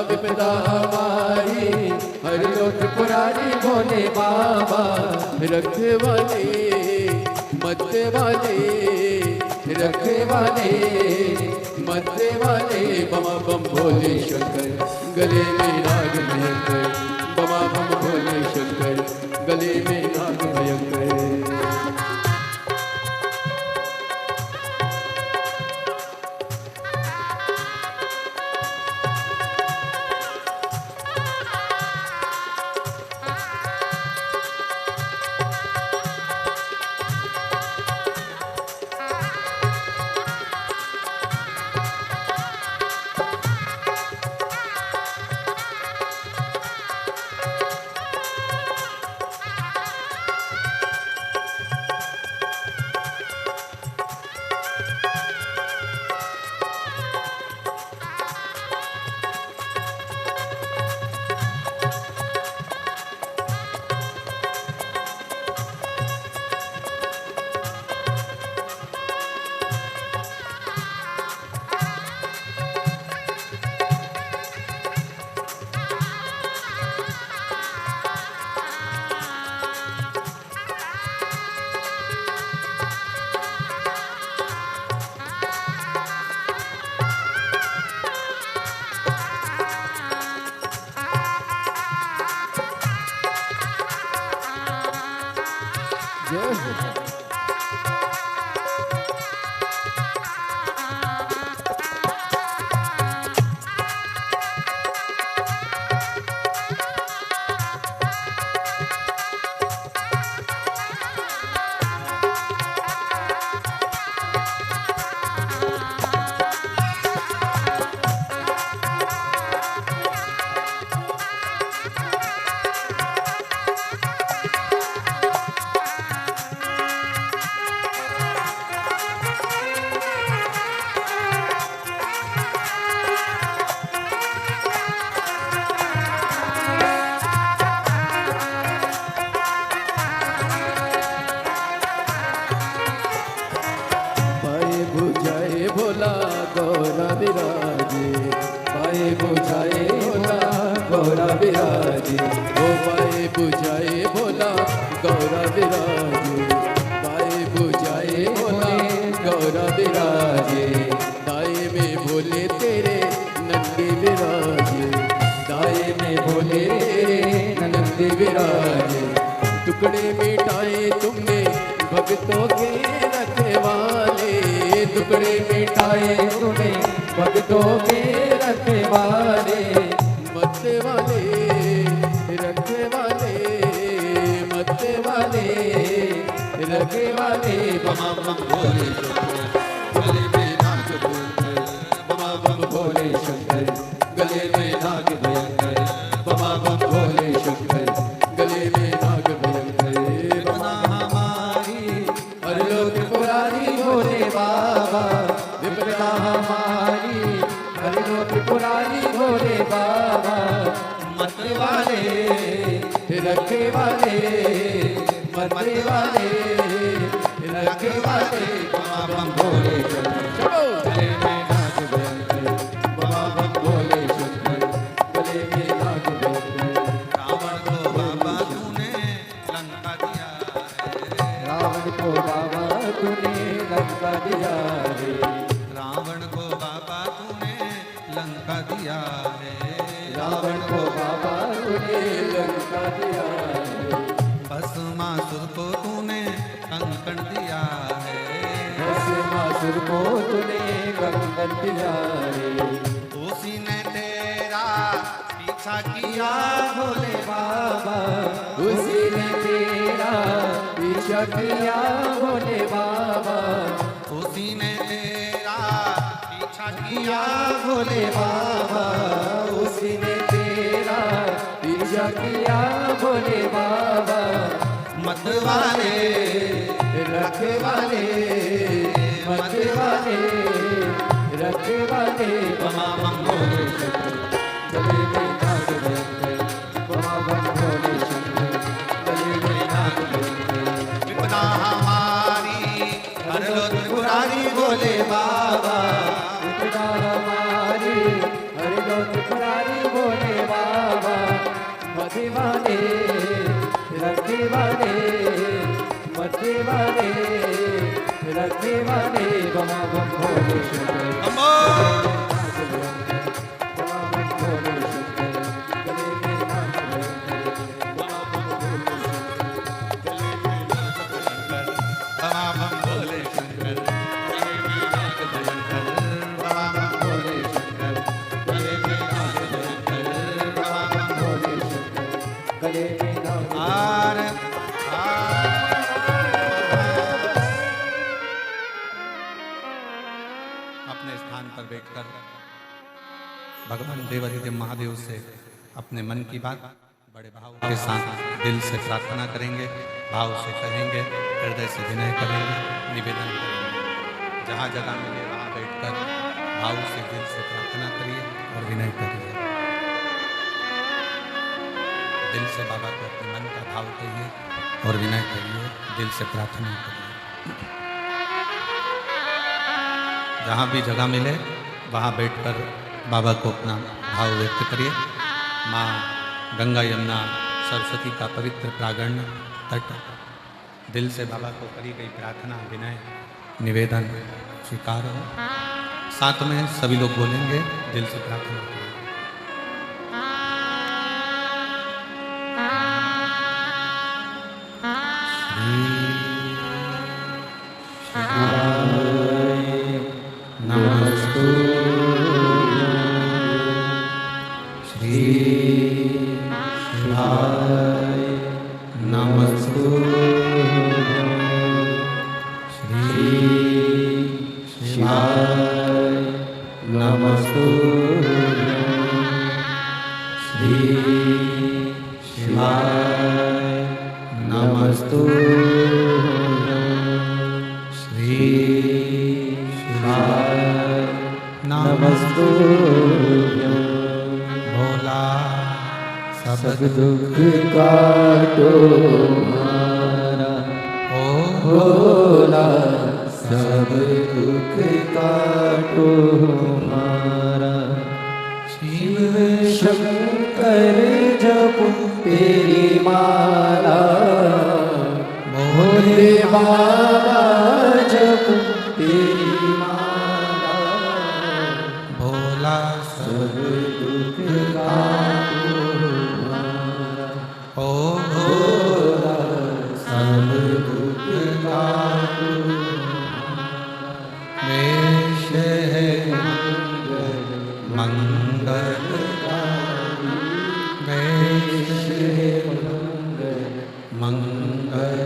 विपदा हमारी हर लो त्रिपुरारी भोले बाबा। रखने वाले मत वाले, रखने वाले मत वाले, बमा बम भोले शंकर, गले में नाग भयंकर, बमा बम भोले शंकर, गले में नाग भयंकर। भोला गौरा विराजे, पाए बुझाए भोला गौरा विराजे, ओ पाए बुझाए भोला गौरा विराजे, पाए बुझाए भोला गौरा विराजे, दाए में भोले तेरे नंदी विराजे, दाए में भोले तेरे नंदी विराजे, टुकड़े मिटाए तुमने भक्तों के रखवाले, टुकड़े मिटाए तुमने भक्तों के रखवाले, मत्ते वाले रखे वाले, मत्ते वाले रखे वाले, बमा बम भोले गले में नाग भयंकर, बमा बम भोले शंकर गले में नाग भयंकर, बमा बम भोले शंकर गले में नाग भयंकर, बमा हमारी हर लोक पुरारी भोले बाबा, विपदा हमारी हर लोक पुरारी भोले बाबा, मत वाले रखे वाले, मरने वाले रखे वाले, बमा बम भोले चलो गले में नाग भयंकर, बमा बम भोले शंकर गले में नाग भयंकर, रावण को बाबा तूने लंका दिया है, रावण को बाबा तूने लंका दिया है, रावण को बाबा तूने लंका दिया है, रावण को बाबा तूने लंका दिया है, भस्मासुर को तूने कंकण दिया है, भस्मासुर को तूने कंकण दिया है, उसी ने तेरा पीछा किया भोले बाबा, उसी ने तेरा पीछा किया भोले बाबा, उसी ने तेरा पीछा किया भोले बाबा, उसी ने तेरा पीछा किया भोले बाबा, मत वाले रखे वाले, मत वाले रखे वाले, बमा बम भोले शंकर गले में नाग भयंकर, बमा बम भोले शंकर गले में नाग भयंकर, विपदा हमारी हर लो त्रिपुरारी भोले बाबा, विपदा हमारी हर लो त्रिपुरारी भोले बाबा, मते वाले रखे वाले, मते वाले रखे वाले, बमा बम भोले शंकर अम्बो बमा बम भोले शंकर गले में नाग भयंकर, बमा बम भोले शंकर गले में नाग भयंकर, बमा बम भोले शंकर गले में नाग भयंकर, बमा बम भोले शंकर गले में नाग भयंकर, बमा बम भोले शंकर गले में नाग आर अपने स्थान पर बैठकर भगवान देवाधिदेव महादेव से अपने मन की बात बड़े भाव के साथ दिल से प्रार्थना करेंगे, भाव से कहेंगे, हृदय से विनय करेंगे, निवेदन करेंगे। जहाँ जगह मिले वहाँ बैठकर भाव से दिल से प्रार्थना करिए और विनय करिए। दिल से बाबा को अपने मन का भाव कहिए और विनय करिए, दिल से प्रार्थना करिए। जहाँ भी जगह मिले वहाँ बैठकर बाबा को अपना भाव व्यक्त करिए। माँ गंगा यमुना सरस्वती का पवित्र प्रांगण तट, दिल से बाबा को करी गई प्रार्थना, विनय, निवेदन स्वीकार हो। साथ में सभी लोग बोलेंगे, दिल से प्रार्थना करें। नमस्तु श्री शिवाय, नमस्तु श्री शिवाय, नमस्तु श्री शिवाय, नमस्तु श्री शिवाय, नमस्तु भोला सब दुख काटो हमारा, भोला सब सब दुख काटो हमारा। शिव शंकर जपो तेरी माला, भोले बाबा जपो तेरी माला। भोला सब दुख काटो हमारा। ओ भोला सब दुख काटो वेश है मंगल मंगल, वेश है मंगल,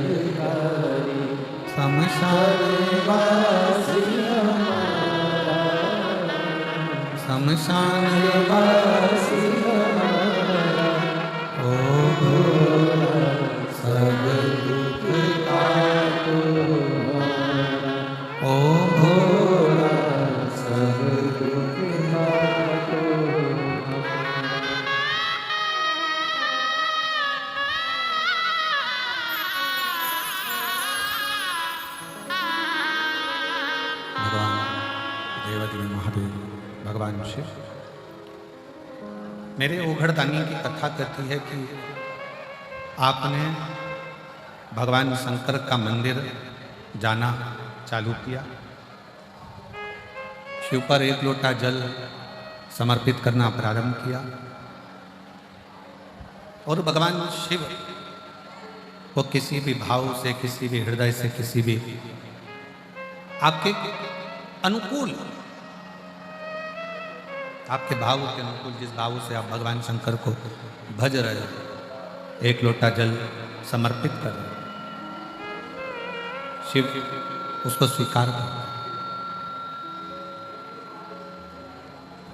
शमशान वासी हमारा, शमशान वासी हमारा। ओ भोला सब दुख काटो हमारा। ओ भोला सब दुख काटो हमारा। भगवान देवादिदेव महादेव भगवान शिव मेरे ओघड़दानी की कथा कहती है कि आपने भगवान शंकर का मंदिर जाना चालू किया, शिव पर एक लोटा जल समर्पित करना प्रारंभ किया और भगवान शिव को किसी भी भाव से, किसी भी हृदय से, किसी भी आपके अनुकूल, आपके भाव के अनुकूल, जिस भाव से आप भगवान शंकर को भज रहे हो, एक लोटा जल समर्पित कर रहे हो, शिव उसको स्वीकार कर।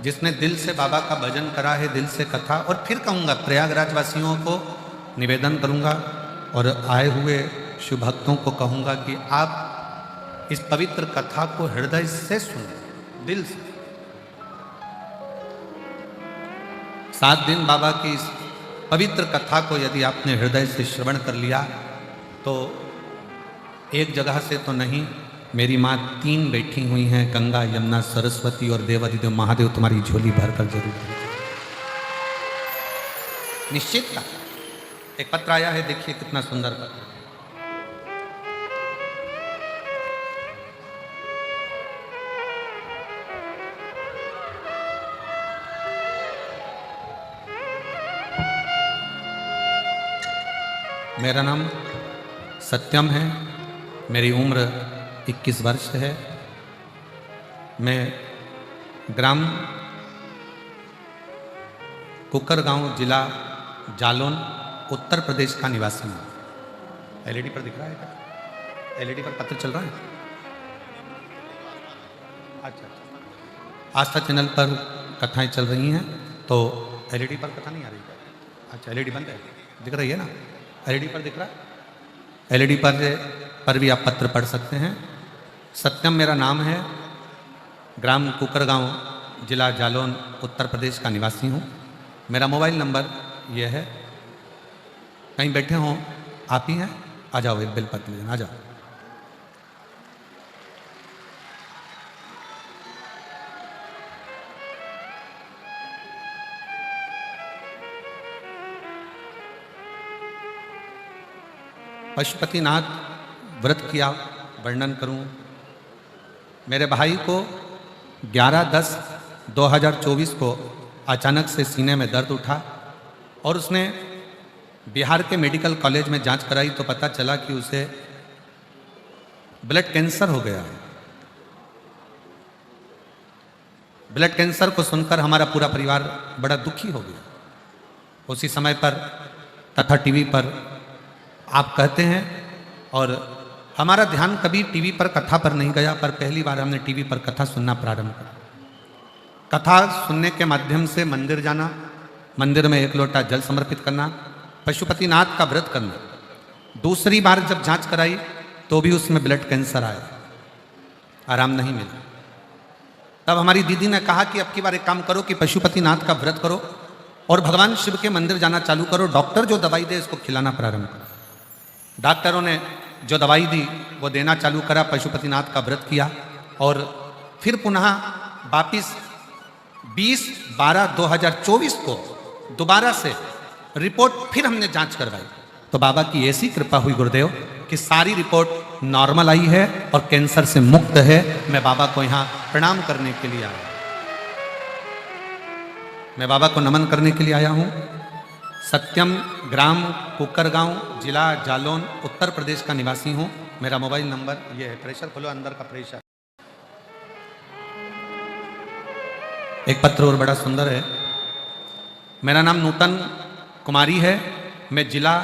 जिसने दिल से बाबा का भजन करा है, दिल से कथा, और फिर कहूंगा प्रयागराज वासियों को निवेदन करूंगा और आए हुए शिव भक्तों को कहूंगा कि आप इस पवित्र कथा को हृदय से सुने, दिल से। 7 दिन बाबा की इस पवित्र कथा को यदि आपने हृदय से श्रवण कर लिया तो एक जगह से तो नहीं, मेरी माँ 3 बैठी हुई हैं, गंगा, यमुना, सरस्वती और देवादिदेव महादेव तुम्हारी झोली भरकर जरूर देंगे। निश्चित का एक पत्र आया है, देखिए कितना सुंदर पत्र। मेरा नाम सत्यम है, मेरी उम्र 21 वर्ष है। मैं ग्राम कुकरगांव, जिला जालौन, उत्तर प्रदेश का निवासी हूँ। एलईडी पर दिख रहा है क्या? एलईडी पर पत्र चल रहा है? अच्छा, आस्था चैनल पर कथाएं चल रही हैं, तो एलईडी पर कथा नहीं आ रही क्या? अच्छा, एलईडी बंद है, दिख रही है ना? एलईडी पर दिख रहा है? एलईडी पर भी आप पत्र पढ़ सकते हैं। सत्यम मेरा नाम है, ग्राम कुकरगांव, जिला जालौन, उत्तर प्रदेश का निवासी हूँ। मेरा मोबाइल नंबर यह है। कहीं बैठे हों, आप ही हैं? आ जाओ, एक बेलपत्र ले, आ जाओ। पशुपतिनाथ व्रत किया वर्णन करूं। मेरे भाई को 11/10/2024 को अचानक से सीने में दर्द उठा और उसने बिहार के मेडिकल कॉलेज में जांच कराई तो पता चला कि उसे ब्लड कैंसर हो गया है। ब्लड कैंसर को सुनकर हमारा पूरा परिवार बड़ा दुखी हो गया। उसी समय पर तथा टीवी पर आप कहते हैं, और हमारा ध्यान कभी टीवी पर कथा पर नहीं गया, पर पहली बार हमने टीवी पर कथा सुनना प्रारंभ किया। कथा सुनने के माध्यम से मंदिर जाना, मंदिर में एक लोटा जल समर्पित करना, पशुपतिनाथ का व्रत करना। दूसरी बार जब जांच कराई तो भी उसमें ब्लड कैंसर आया, आराम नहीं मिला। तब हमारी दीदी ने कहा कि अब की बार एक काम करो कि पशुपतिनाथ का व्रत करो और भगवान शिव के मंदिर जाना चालू करो, डॉक्टर जो दवाई दे इसको खिलाना प्रारंभ करो। डॉक्टरों ने जो दवाई दी वो देना चालू करा, पशुपतिनाथ का व्रत किया और फिर पुनः वापिस 20/12/2024 को दोबारा से रिपोर्ट फिर हमने जांच करवाई तो बाबा की ऐसी कृपा हुई गुरुदेव कि सारी रिपोर्ट नॉर्मल आई है और कैंसर से मुक्त है। मैं बाबा को यहाँ प्रणाम करने के लिए आया, मैं बाबा को नमन करने के लिए आया हूँ। सत्यम ग्राम कुकर गांव, जिला जालौन, उत्तर प्रदेश का निवासी हूँ। मेरा मोबाइल नंबर ये है। प्रेशर खोलो, अंदर का प्रेशर। एक पत्र और बड़ा सुंदर है। मेरा नाम नूतन कुमारी है। मैं जिला,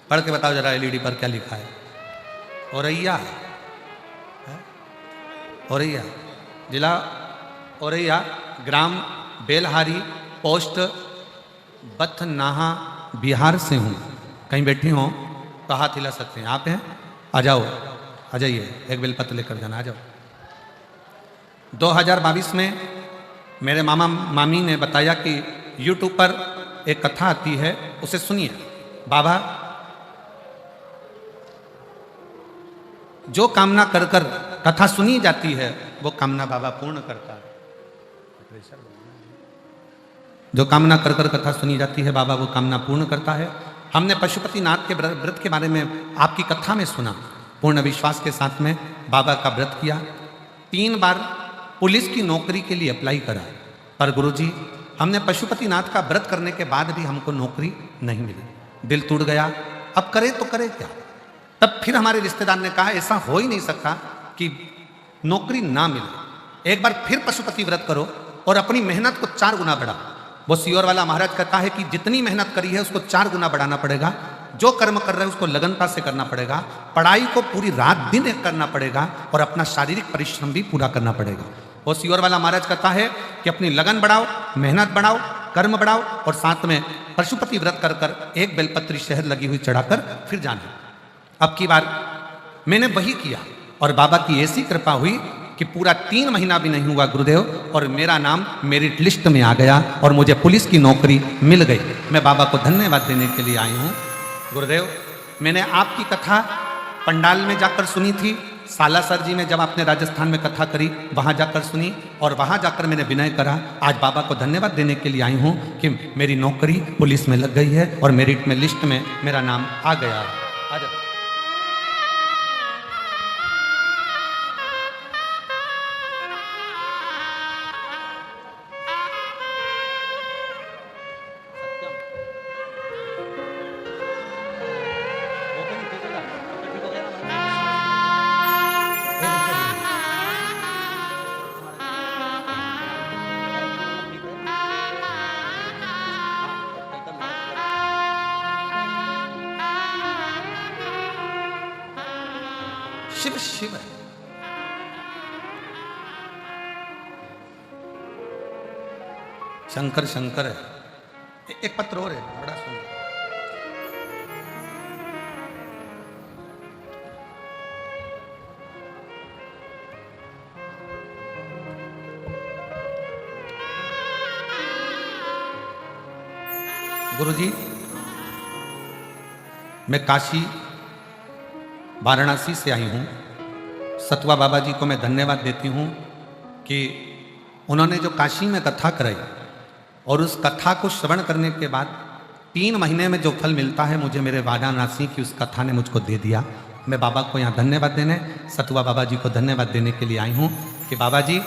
पढ़ के बताओ जरा एलईडी पर क्या लिखा है। औरैया, औरैया, जिला औरैया, ग्राम बेलहारी, पोस्ट बथनाहा, बिहार से हूँ। कहीं बैठी हो तो हाथ हिला सकते हैं। आप हैं? आ जाओ, आ जाइए, एक बेलपत्र लेकर जाना, आ जाओ। 2022 में मेरे मामा मामी ने बताया कि YouTube पर एक कथा आती है, उसे सुनिए। बाबा जो कामना कर कर कथा सुनी जाती है वो कामना बाबा पूर्ण करता है। जो कामना कर कर कथा सुनी जाती है बाबा वो कामना पूर्ण करता है। हमने पशुपतिनाथ के व्रत के बारे में आपकी कथा में सुना। पूर्ण विश्वास के साथ में बाबा का व्रत किया। 3 बार पुलिस की नौकरी के लिए अप्लाई करा, पर गुरुजी हमने पशुपतिनाथ का व्रत करने के बाद भी हमको नौकरी नहीं मिली। दिल टूट गया, अब करे तो करे क्या। तब फिर हमारे रिश्तेदार ने कहा ऐसा हो ही नहीं सकता कि नौकरी ना मिले, एक बार फिर पशुपति व्रत करो और अपनी मेहनत को 4 गुना बढ़ाओ। वो सियोर वाला महाराज कहता है कि जितनी मेहनत करी है उसको 4 गुना बढ़ाना पड़ेगा। जो कर्म कर रहे हैं उसको लगनता से करना पड़ेगा। पढ़ाई को पूरी रात दिन एक करना पड़ेगा और अपना शारीरिक परिश्रम भी पूरा करना पड़ेगा। वो सियोर वाला महाराज कहता है कि अपनी लगन बढ़ाओ, मेहनत बढ़ाओ, कर्म बढ़ाओ और साथ में पशुपति व्रत कर कर एक बेलपत्री शहद लगी हुई चढ़ाकर फिर जाना। अब की बार मैंने वही किया और बाबा की ऐसी कृपा हुई कि पूरा 3 महीना भी नहीं हुआ गुरुदेव और मेरा नाम मेरिट लिस्ट में आ गया और मुझे पुलिस की नौकरी मिल गई। मैं बाबा को धन्यवाद देने के लिए आई हूँ। गुरुदेव, मैंने आपकी कथा पंडाल में जाकर सुनी थी। सालासर जी में जब आपने राजस्थान में कथा करी वहाँ जाकर सुनी और वहाँ जाकर मैंने विनय करा। आज बाबा को धन्यवाद देने के लिए आई हूँ कि मेरी नौकरी पुलिस में लग गई है और मेरिट में लिस्ट में मेरा नाम आ गया। आ जाओ। शिव शिव है। शंकर शंकर है। एक पत्र और है बड़ा सुंदर। गुरुजी, मैं काशी वाराणसी से आई हूँ। सतवा बाबा जी को मैं धन्यवाद देती हूँ कि उन्होंने जो काशी में कथा कराई और उस कथा को श्रवण करने के बाद 3 महीने में जो फल मिलता है मुझे मेरे वाराणसी की उस कथा ने मुझको दे दिया। मैं बाबा को यहाँ धन्यवाद देने, सतवा बाबा जी को धन्यवाद देने के लिए आई हूँ कि बाबा जी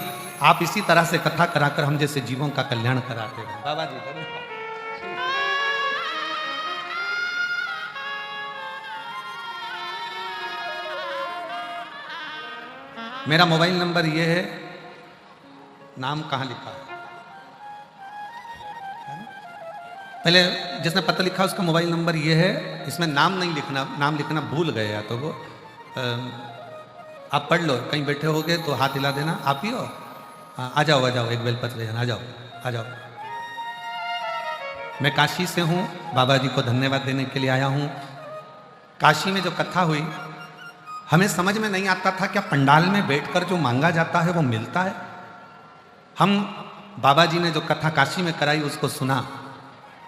आप इसी तरह से कथा कराकर हम जैसे जीवों का कल्याण कराते हैं। बाबा जी धन्यवाद। मेरा मोबाइल नंबर ये है, नाम कहाँ लिखा है? पहले जिसने पत्र लिखा उसका मोबाइल नंबर ये है, इसमें नाम नहीं लिखना, नाम लिखना भूल गए या तो वो आप पढ़ लो, कहीं बैठे होगे तो हाथ हिला देना। आप ही हो? हाँ, आ जाओ एक बेलपत्र ले जाना, आ जाओ। मैं काशी से हूँ, बाबा जी को धन्यवाद देने के लिए आया हूँ। काशी में जो कथा हुई हमें समझ में नहीं आता था क्या पंडाल में बैठकर जो मांगा जाता है वो मिलता है। हम बाबा जी ने जो कथा काशी में कराई उसको सुना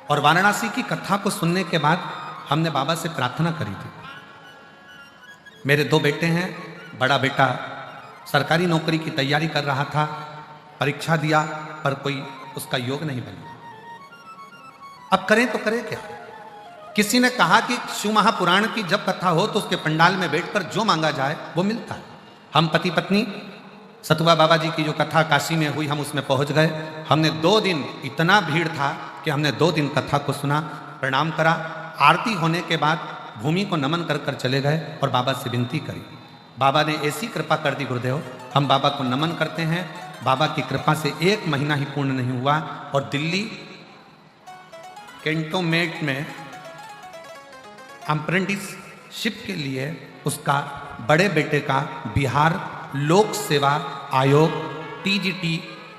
और वाराणसी की कथा को सुनने के बाद हमने बाबा से प्रार्थना करी थी। मेरे 2 बेटे हैं, बड़ा बेटा सरकारी नौकरी की तैयारी कर रहा था, परीक्षा दिया पर कोई उसका योग नहीं बना। अब करें तो करें क्या? किसी ने कहा कि शिव महापुराण की जब कथा हो तो उसके पंडाल में बैठकर जो मांगा जाए वो मिलता है। हम पति पत्नी सतुआ बाबा जी की जो कथा काशी में हुई, हम उसमें पहुंच गए। हमने 2 दिन, इतना भीड़ था कि हमने 2 दिन कथा को सुना, प्रणाम करा। आरती होने के बाद भूमि को नमन कर कर चले गए और बाबा से विनती करी। बाबा ने ऐसी कृपा कर दी गुरुदेव, हम बाबा को नमन करते हैं। बाबा की कृपा से 1 महीना ही पूर्ण नहीं हुआ और दिल्ली कैंटोनमेंट में अप्रेंटिसशिप के लिए उसका बड़े बेटे का बिहार लोक सेवा आयोग TGT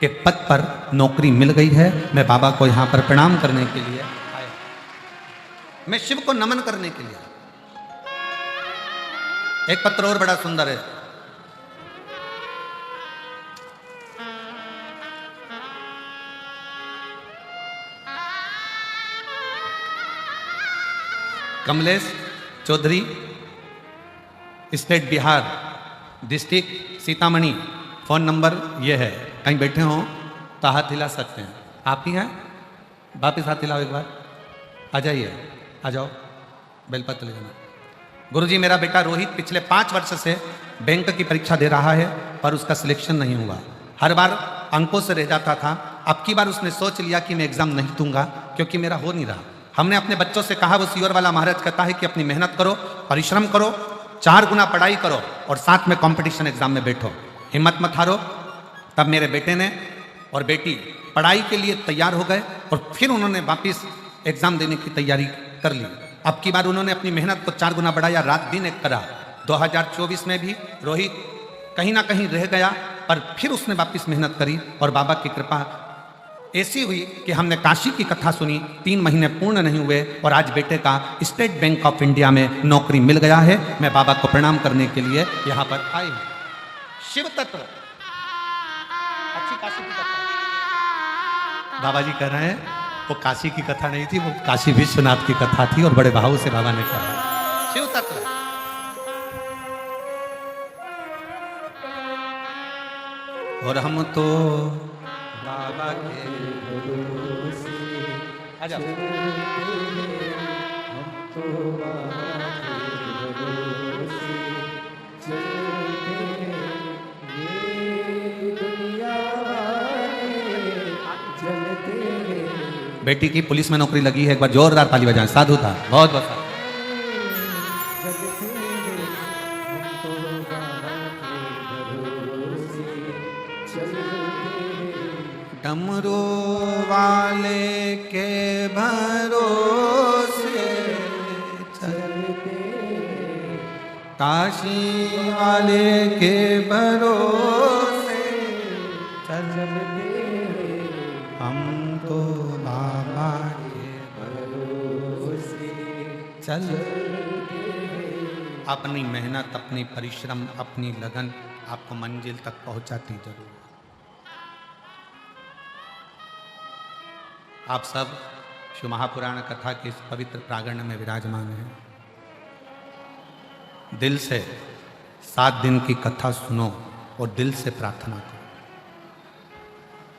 के पद पर नौकरी मिल गई है। मैं बाबा को यहाँ पर प्रणाम करने के लिए आया, मैं शिव को नमन करने के लिए आया। एक पत्र और बड़ा सुंदर है। Kamlesh Chaudhary, state Bihar, district Sitamarhi, phone number ये है। कहीं बैठे हो तो हाथ हिला सकते हैं। आप ही हैं? वापिस हाथ हिलाओ एक बार। आ जाइए, आ जाओ, बेलपत्र ले जाना। गुरुजी, मेरा बेटा रोहित पिछले 5 वर्ष से बैंक की परीक्षा दे रहा है पर उसका सिलेक्शन नहीं हुआ। हर बार अंकों से रह जाता था। अब की बार उसने सोच लिया कि मैं एग्जाम नहीं दूंगा क्योंकि मेरा हो नहीं रहा। हमने अपने बच्चों से कहा, वो सीवर वाला महाराज कहता है कि अपनी मेहनत करो, परिश्रम करो, 4 गुना पढ़ाई करो और साथ में कंपटीशन एग्जाम में बैठो, हिम्मत मत हारो। तब मेरे बेटे ने और बेटी पढ़ाई के लिए तैयार हो गए और फिर उन्होंने वापस एग्जाम देने की तैयारी कर ली। अब की बार उन्होंने अपनी मेहनत को 4 गुना बढ़ाया, रात दिन एक करा। 2024 में भी रोहित कहीं ना कहीं रह गया पर फिर उसने वापस मेहनत करी और बाबा की कृपा ऐसी हुई कि हमने काशी की कथा सुनी। 3 महीने पूर्ण नहीं हुए और आज बेटे का स्टेट बैंक ऑफ इंडिया में नौकरी मिल गया है। मैं बाबा को प्रणाम करने के लिए यहाँ पर आई हूँ। शिव तत्व, अच्छी काशी की कथा बाबा जी कह रहे हैं, वो काशी की कथा नहीं थी, वो काशी विश्वनाथ की कथा थी और बड़े भाव से बाबा ने कहा शिव तत्व। और हम तो बाबा के आजा बेटी की पुलिस में नौकरी लगी है। एक बार जोरदार ताली बजाएं। साधु था, बहुत बहुत डमरू वाले के भरोसे चलते, काशी वाले के भरोसे चलते, हम तो बाबा के भरोसे चलते। अपनी मेहनत, अपनी परिश्रम, अपनी लगन आपको मंजिल तक पहुंचाती जरूर। आप सब शिव महापुराण कथा के इस पवित्र प्रांगण में विराजमान हैं। दिल से 7 दिन की कथा सुनो और दिल से प्रार्थना करो,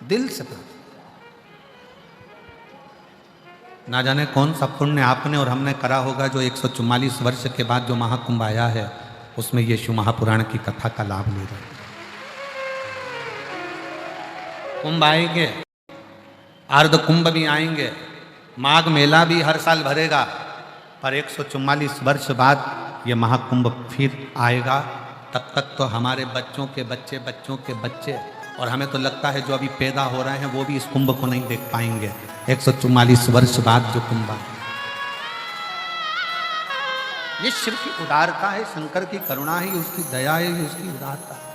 दिल से प्रार्थना। ना जाने कौन सा पुण्य आपने और हमने करा होगा जो 144 वर्ष के बाद जो महाकुंभ आया है उसमें ये शिव महापुराण की कथा का लाभ ले रहे हैं। कुंभ आएंगे, अर्ध कुंभ भी आएंगे, माघ मेला भी हर साल भरेगा, पर 144 वर्ष बाद ये महाकुंभ फिर आएगा। तब तक तो हमारे बच्चों के बच्चे, बच्चों के बच्चे, और हमें तो लगता है जो अभी पैदा हो रहे हैं वो भी इस कुंभ को नहीं देख पाएंगे। 144 वर्ष बाद जो कुंभ आए, ये शिव की उदारता है, शंकर की करुणा है, उसकी दया है, उसकी उदारता है।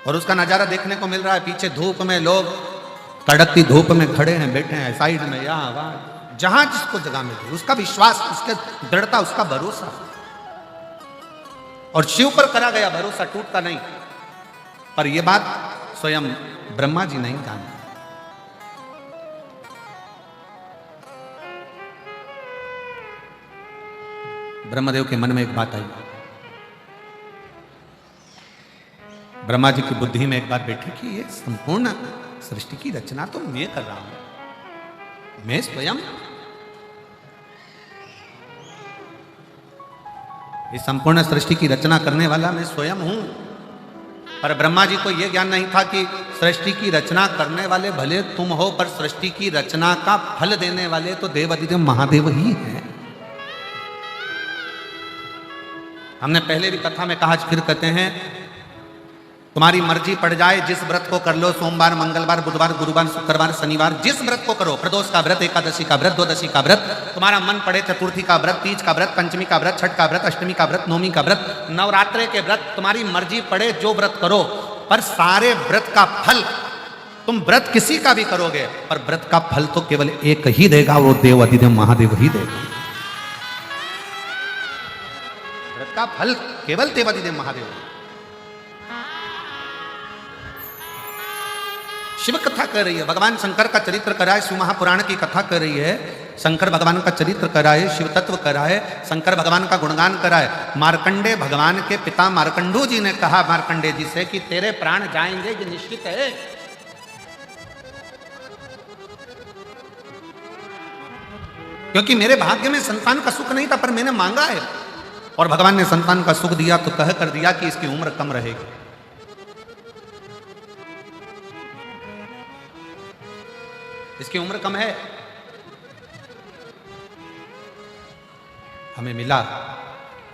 और उसका नजारा देखने को मिल रहा है। पीछे धूप में लोग कड़कती धूप में खड़े हैं, बैठे हैं, साइड में, यहाँ वहां, जहां जिसको जगह मिले, उसका विश्वास, उसके दृढ़ता, उसका भरोसा। और शिव पर करा गया भरोसा टूटता नहीं। पर यह बात स्वयं ब्रह्मा जी नहीं जानते। ब्रह्मदेव के मन में एक बात आई, ब्रह्मा जी की बुद्धि में एक बात बैठी कि ये संपूर्ण सृष्टि की रचना तो मैं कर रहा हूं, मैं स्वयं इस संपूर्ण सृष्टि की रचना करने वाला मैं स्वयं हूं। पर ब्रह्मा जी को यह ज्ञान नहीं था कि सृष्टि की रचना करने वाले भले तुम हो, पर सृष्टि की रचना का फल देने वाले तो देवाधिदेव महादेव ही हैं। हमने पहले भी कथा में कहा, आज फिर कहते हैं, तुम्हारी मर्जी पड़ जाए, जिस व्रत को कर लो, सोमवार, मंगलवार, बुधवार, गुरुवार, शुक्रवार, शनिवार, जिस व्रत को करो, प्रदोष का व्रत, एकादशी का व्रत, द्वादशी का व्रत, तुम्हारा मन पड़े, चतुर्थी का व्रत, तीज का व्रत, पंचमी का व्रत, छठ का व्रत, अष्टमी का व्रत, नवमी का व्रत, नवरात्रे के व्रत, तुम्हारी मर्जी पड़े जो व्रत करो, पर सारे व्रत का फल तुम व्रत किसी का भी करोगे, पर व्रत का फल तो केवल एक ही देगा, वो देव अधिदेव महादेव ही देगा। व्रत का फल केवल देव अधिदेव महादेव। शिव कथा कर रही है, भगवान शंकर का चरित्र कराए, शिव महापुराण की कथा कर रही है, शंकर भगवान का चरित्र कराए, शिव तत्व कराए, शंकर भगवान का गुणगान कराए। मार्कंडे भगवान के पिता मार्कंडू जी ने कहा मार्कंडे जी से कि तेरे प्राण जाएंगे, ये निश्चित है। क्योंकि मेरे भाग्य में संतान का सुख नहीं था, पर मैंने मांगा है, और भगवान ने संतान का सुख दिया तो कह कर दिया कि इसकी उम्र कम रहेगी। इसकी उम्र कम है। हमें मिला,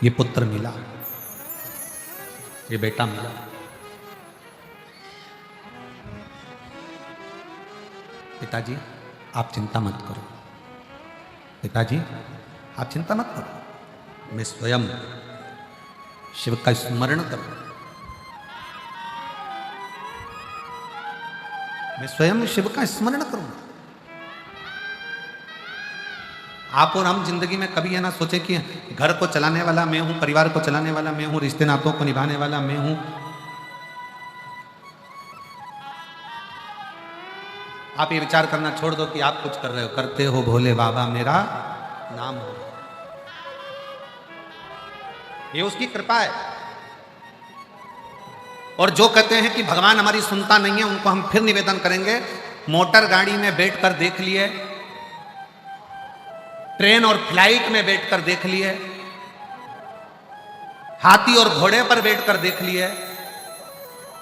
ये पुत्र मिला, ये बेटा मिला। पिताजी आप चिंता मत करो, पिताजी आप चिंता मत करो, मैं स्वयं शिव का स्मरण करूं, मैं स्वयं शिव का स्मरण करूंगा। आप और हम जिंदगी में कभी ये ना सोचे कि घर को चलाने वाला मैं हूं, परिवार को चलाने वाला मैं हूं, रिश्ते नातों को निभाने वाला मैं हूं। आप ये विचार करना छोड़ दो कि आप कुछ कर रहे हो, करते हो भोले बाबा मेरा नाम हो, ये उसकी कृपा है। और जो कहते हैं कि भगवान हमारी सुनता नहीं है, उनको हम फिर निवेदन करेंगे, मोटर गाड़ी में बैठकर देख लिए, ट्रेन और फ्लाइट में बैठकर देख लिए, हाथी और घोड़े पर बैठकर देख लिए,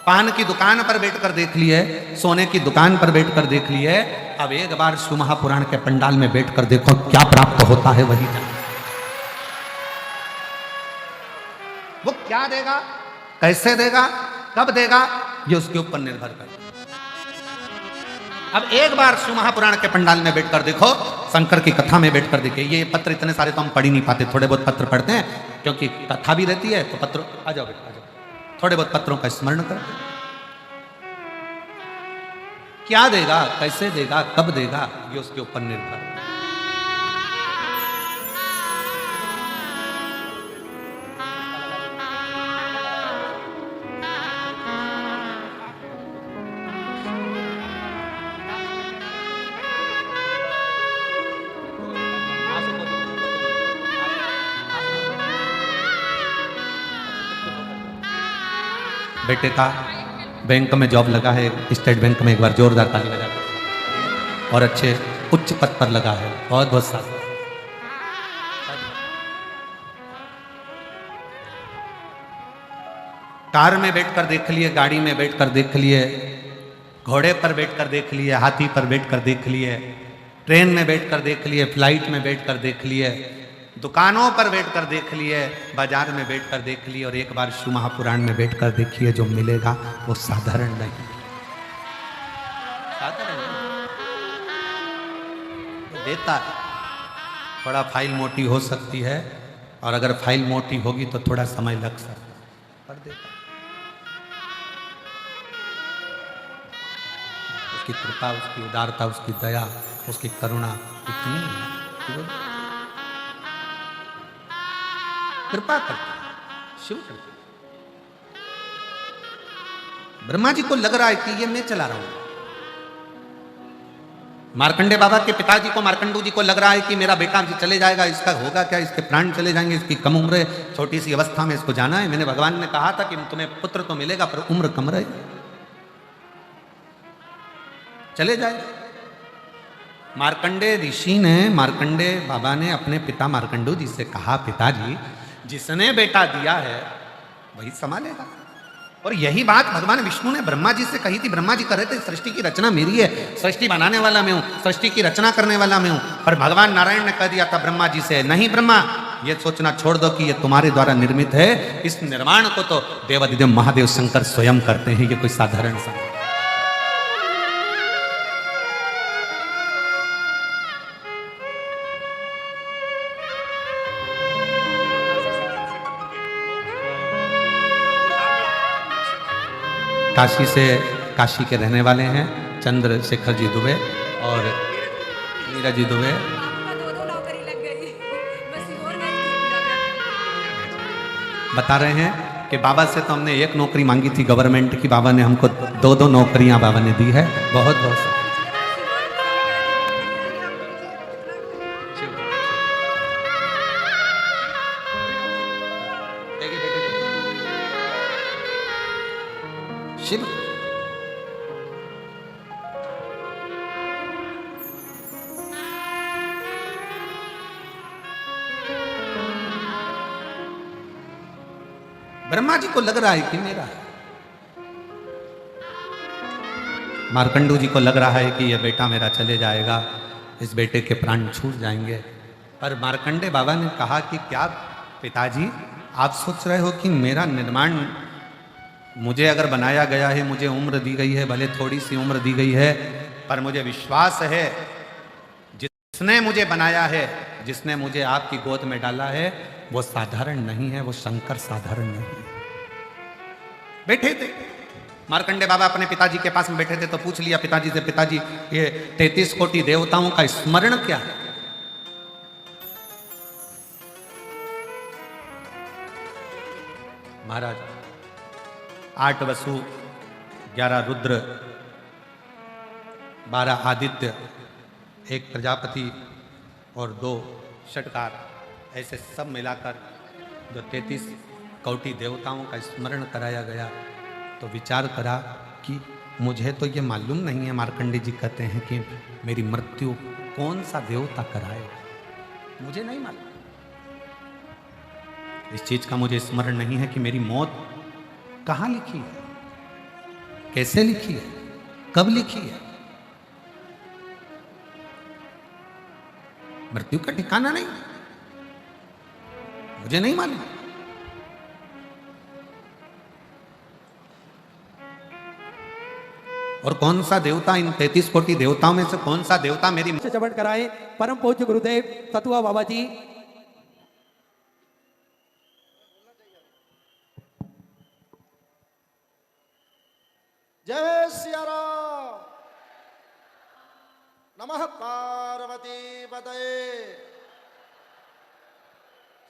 पान की दुकान पर बैठकर देख लिए, सोने की दुकान पर बैठकर देख लिए। अब एक बार शिव महापुराण के पंडाल में बैठकर देखो क्या प्राप्त होता है, वही जान। वो क्या देगा, कैसे देगा, कब देगा, ये उसके ऊपर निर्भर करता है। अब एक बार शिव महापुराण के पंडाल में बैठकर देखो, शंकर की कथा में बैठकर देखिए। ये पत्र इतने सारे तो हम पढ़ ही नहीं पाते, थोड़े बहुत पत्र पढ़ते हैं क्योंकि कथा भी रहती है, तो पत्र आ जाओ बेटा, आ जाओ, थोड़े बहुत पत्रों का स्मरण करते। क्या देगा, कैसे देगा, कब देगा, ये उसके ऊपर निर्भर है। बेटे का बैंक में जॉब लगा है, स्टेट बैंक में, एक बार जोरदार ताली बजा दो। और अच्छे उच्च पद पर लगा है, बहुत बहुत सारा। कार में बैठकर देख लिए, गाड़ी में बैठकर देख लिए, घोड़े पर बैठकर देख लिए, हाथी पर बैठकर देख लिए, ट्रेन में बैठकर देख लिए, फ्लाइट में बैठकर देख लिए, दुकानों पर बैठकर देख लिए, बाजार में बैठकर देख लिए, और एक बार शिव महापुराण में बैठकर देखिए, जो मिलेगा वो साधारण नहीं, साधारण नहीं। तो देता है, थोड़ा फाइल मोटी हो सकती है, और अगर फाइल मोटी होगी तो थोड़ा समय लग सकता है, पर देता है। उसकी कृपा, उसकी उदारता, उसकी दया, उसकी करुणा इतनी है, कृपा करता है, शिव करता है। ब्रह्मा जी को लग रहा है कि ये मैं चला रहा हूं, मार्कंडे बाबा के पिताजी को, मार्कंडू जी को लग रहा है कि मेरा बेटा जी चले जाएगा, इसका होगा क्या, इसके प्राण चले जाएंगे, इसकी कम उम्र है, छोटी सी अवस्था में इसको जाना है। मैंने भगवान ने कहा था कि तुम्हें पुत्र तो मिलेगा पर उम्र कम रहे, चले जाए। मार्कंडे ऋषि ने, मार्कंडे बाबा ने अपने पिता मार्कंडू जी से कहा, पिताजी जिसने बेटा दिया है वही संभालेगा। और यही बात भगवान विष्णु ने ब्रह्मा जी से कही थी। ब्रह्मा जी कह रहे थे सृष्टि की रचना मेरी है, सृष्टि बनाने वाला मैं हूं, सृष्टि की रचना करने वाला मैं हूं। पर भगवान नारायण ने कह दिया था ब्रह्मा जी से, नहीं ब्रह्मा, ये सोचना छोड़ दो कि ये तुम्हारे द्वारा निर्मित है, इस निर्माण को तो देवादिदेव महादेव शंकर स्वयं करते हैं, ये कोई साधारण सा। काशी से, काशी के रहने वाले हैं चंद्रशेखर जी दुबे और नीरज जी दुबे। बता रहे हैं कि बाबा से तो हमने एक नौकरी मांगी थी गवर्नमेंट की, बाबा ने हमको दो दो नौकरियां बाबा ने दी है। बहुत बहुत शिव। ब्रह्मा जी को लग रहा है कि मेरा, मार्कंडू जी को लग रहा है कि यह बेटा मेरा चले जाएगा, इस बेटे के प्राण छूट जाएंगे। पर मार्कंडे बाबा ने कहा कि क्या पिताजी आप सोच रहे हो कि मेरा निर्माण मुझे अगर बनाया गया है, मुझे उम्र दी गई है, भले थोड़ी सी उम्र दी गई है, पर मुझे विश्वास है जिसने मुझे बनाया है, जिसने मुझे आपकी गोद में डाला है, वो साधारण नहीं है, वो शंकर साधारण नहीं है। बैठे थे मार्कंडे बाबा अपने पिताजी के पास में बैठे थे तो पूछ लिया पिताजी से, पिताजी ये 33 कोटि देवताओं का स्मरण क्या है? महाराज 8 वसु, 11 रुद्र, 12 आदित्य, 1 प्रजापति और 2 षटकार, ऐसे सब मिलाकर जो 33 कोटि देवताओं का स्मरण कराया गया। तो विचार करा कि मुझे तो ये मालूम नहीं है, मार्कंडे जी कहते हैं कि मेरी मृत्यु कौन सा देवता कराए, मुझे नहीं मालूम। इस चीज का मुझे स्मरण नहीं है कि मेरी मौत कहाँ लिखी है, कैसे लिखी है, कब लिखी है। मृत्यु का ठिकाना नहीं, मुझे नहीं मालूम। और कौन सा देवता इन 33 कोटि देवताओं में से कौन सा देवता मेरी चमट कराए परम पूज्य गुरुदेव ततुआ बाबा जी। जय सिया राम। नमः पार्वती पतये।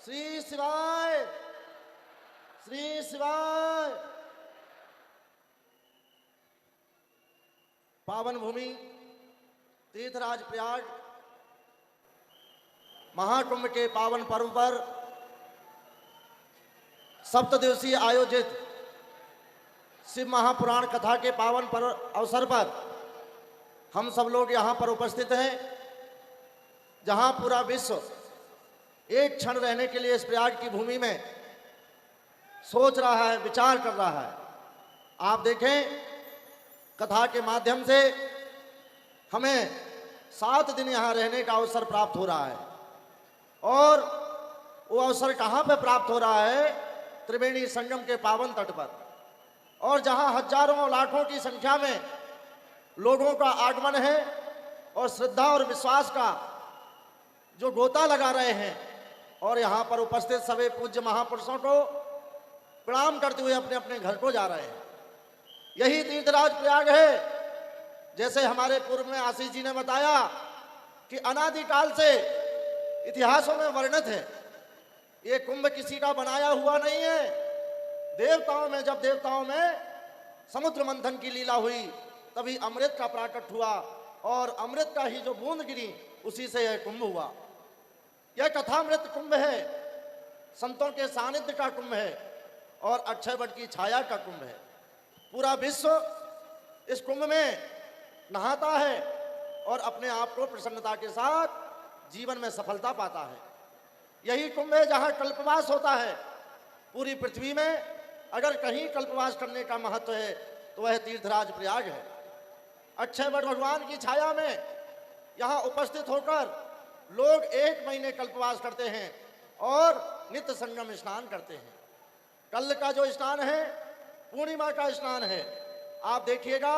श्री शिवाय, श्री शिवाय। पावन भूमि तीर्थराज प्रयाग महाकुंभ के पावन पर्व पर सप्तदिवसीय आयोजित शिव महापुराण कथा के पावन पर अवसर पर हम सब लोग यहाँ पर उपस्थित हैं, जहाँ पूरा विश्व एक क्षण रहने के लिए इस प्रयाग की भूमि में सोच रहा है, विचार कर रहा है। आप देखें, कथा के माध्यम से हमें 7 दिन यहाँ रहने का अवसर प्राप्त हो रहा है। और वो अवसर कहाँ पे प्राप्त हो रहा है? त्रिवेणी संगम के पावन तट पर, और जहाँ हजारों लाखों की संख्या में लोगों का आगमन है और श्रद्धा और विश्वास का जो गोता लगा रहे हैं। और यहाँ पर उपस्थित सभी पूज्य महापुरुषों को प्रणाम करते हुए अपने अपने घर को जा रहे हैं। यही तीर्थराज प्रयाग है। जैसे हमारे पूर्व में आशीष जी ने बताया कि अनादिकाल से इतिहासों में वर्णित है, ये कुंभ किसी का बनाया हुआ नहीं है। देवताओं में, जब देवताओं में समुद्र मंथन की लीला हुई, तभी अमृत का प्राकट हुआ और अमृत का ही जो बूंद गिरी उसी से यह कुंभ हुआ। यह कथामृत कुंभ है, संतों के सानिध्य का कुंभ है और अक्षय वट की छाया का कुंभ है। पूरा विश्व इस कुंभ में नहाता है और अपने आप को प्रसन्नता के साथ जीवन में सफलता पाता है। यही कुंभ है जहाँ कल्पवास होता है। पूरी पृथ्वी में अगर कहीं कल्पवास करने का महत्व है तो वह तीर्थराज प्रयाग है। अक्षय वट भगवान की छाया में यहाँ उपस्थित होकर लोग 1 महीने कल्पवास करते हैं और नित्य संगम स्नान करते हैं। कल का जो स्नान है पूर्णिमा का स्नान है। आप देखिएगा,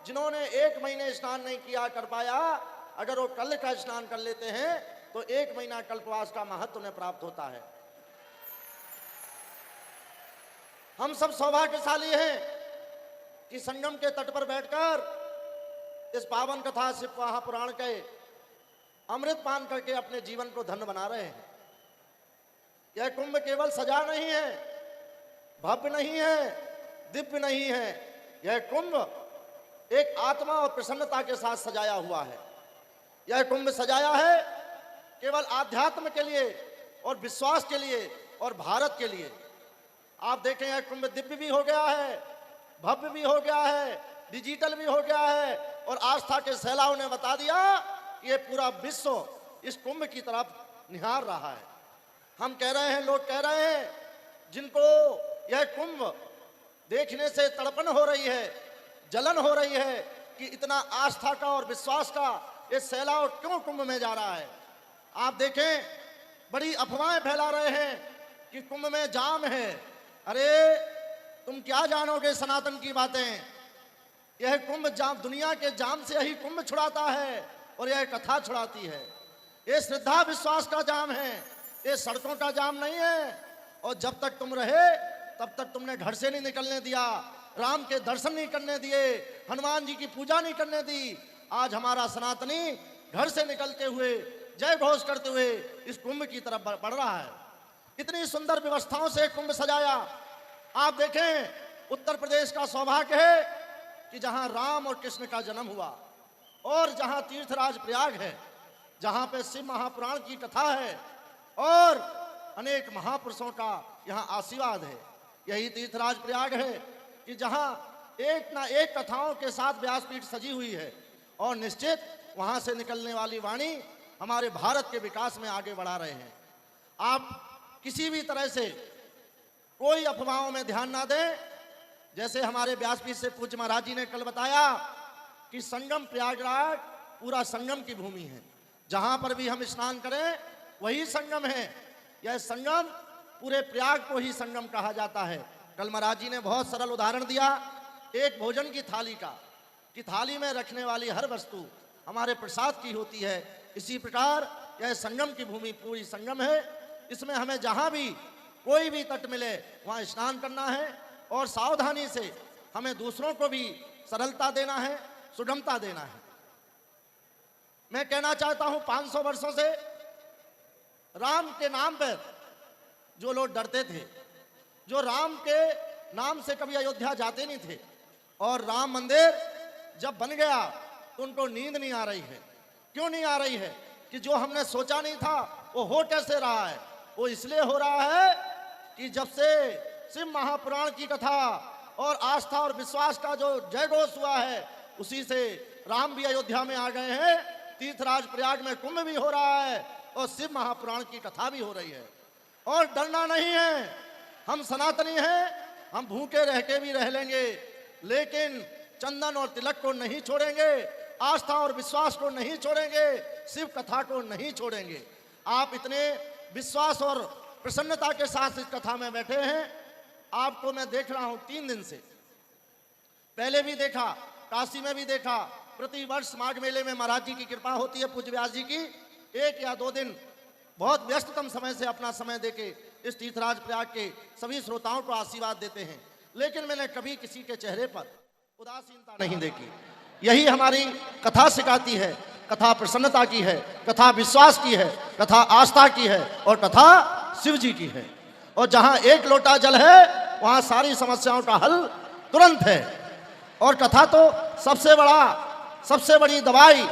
जिन्होंने 1 महीने स्नान नहीं किया कर पाया, अगर वो कल का स्नान कर लेते हैं तो 1 महीना कल्पवास का महत्व उन्हें प्राप्त होता है। हम सब सौभाग्यशाली हैं कि संगम के तट पर बैठकर इस पावन कथा शिव महापुराण के अमृत पान करके अपने जीवन को धन्य बना रहे हैं। यह कुंभ केवल सजा नहीं है, भव्य नहीं है, दिव्य नहीं है। यह कुंभ एक आत्मा और प्रसन्नता के साथ सजाया हुआ है। यह कुंभ सजाया है केवल आध्यात्म के लिए और विश्वास के लिए और भारत के लिए। आप देखें, यह कुंभ दिव्य भी हो गया है, भव्य भी हो गया है, डिजिटल भी हो गया है और आस्था के सैलाब ने बता दिया कि ये पूरा विश्व इस कुंभ की तरफ निहार रहा है। हम कह रहे हैं, लोग कह रहे हैं, जिनको यह कुंभ देखने से तड़पन हो रही है, जलन हो रही है कि इतना आस्था का और विश्वास का ये सैलाब क्यों कुंभ में जा रहा है। आप देखें, बड़ी अफवाहें फैला रहे हैं कि कुंभ में जाम है। अरे तुम क्या जानोगे सनातन की बातें। यह कुंभ जाम, दुनिया के जाम से यही कुंभ छुड़ाता है और यह कथा छुड़ाती है। ये श्रद्धा विश्वास का जाम है, ये सड़कों का जाम नहीं है। और जब तक तुम रहे तब तक तुमने घर से नहीं निकलने दिया, राम के दर्शन नहीं करने दिए, हनुमान जी की पूजा नहीं करने दी। आज हमारा सनातनी घर से निकलते हुए, जय घोष करते हुए इस कुंभ की तरफ बढ़ रहा है। इतनी सुंदर व्यवस्थाओं से कुंभ सजाया। आप देखें, उत्तर प्रदेश का सौभाग्य है कि जहां राम और कृष्ण का जन्म हुआ और जहां तीर्थराज प्रयाग है, जहां पे शिव महापुराण की कथा है और अनेक महापुरुषों का यहाँ आशीर्वाद है। यही तीर्थराज प्रयाग है कि जहाँ एक ना एक कथाओं के साथ व्यासपीठ सजी हुई है और निश्चित वहाँ से निकलने वाली वाणी हमारे भारत के विकास में आगे बढ़ा रहे हैं। आप किसी भी तरह से कोई अफवाहों में ध्यान ना दें। जैसे हमारे व्यासपीठ से पूज्य महाराज जी ने कल बताया कि संगम प्रयागराज पूरा संगम की भूमि है। जहाँ पर भी हम स्नान करें वही संगम है। यह संगम पूरे प्रयाग को ही संगम कहा जाता है। कल महाराज जी ने बहुत सरल उदाहरण दिया एक भोजन की थाली का, कि थाली में रखने वाली हर वस्तु हमारे प्रसाद की होती है। इसी प्रकार यह संगम की भूमि पूरी संगम है। इसमें हमें जहाँ भी कोई भी तट मिले वहाँ स्नान करना है और सावधानी से हमें दूसरों को भी सरलता देना है, सुगमता देना है। मैं कहना चाहता हूँ, 500 वर्षों से राम के नाम पर जो लोग डरते थे, जो राम के नाम से कभी अयोध्या जाते नहीं थे, और राम मंदिर जब बन गया तो उनको नींद नहीं आ रही है। क्यों नहीं आ रही है? कि जो हमने सोचा नहीं था वो हो कैसे रहा है। वो इसलिए हो रहा है कि जब से शिव महापुराण की कथा और आस्था और विश्वास का जो जय घोष हुआ है, उसी से राम भी अयोध्या में आ गए हैं, तीर्थराज प्रयाग में कुंभ भी हो रहा है और शिव महापुराण की कथा भी हो रही है। और डरना नहीं है, हम सनातनी हैं, हम भूखे रह के भी रह लेंगे, लेकिन चंदन और तिलक को नहीं छोड़ेंगे, आस्था और विश्वास को नहीं छोड़ेंगे, शिव कथा को नहीं छोड़ेंगे। आप इतने विश्वास और प्रसन्नता के साथ इस कथा में बैठे हैं। आपको मैं देख रहा हूं 3 दिन से, पहले भी देखा, काशी में भी देखा। प्रतिवर्ष माघ मेले में महाराज जी की कृपा होती है, पूज्य व्यास जी की। 1 या 2 दिन बहुत व्यस्ततम समय से अपना समय देके इस तीर्थराज प्रयाग के सभी श्रोताओं को आशीर्वाद देते हैं, लेकिन मैंने कभी किसी के चेहरे पर उदासीनता नहीं देखी। यही हमारी कथा सिखाती है। कथा प्रसन्नता की है, कथा विश्वास की है, कथा आस्था की है और कथा शिव जी की है। और जहां एक लोटा जल है वहां सारी समस्याओं का हल तुरंत है। और कथा तो सबसे बड़ा सबसे बड़ी दवाई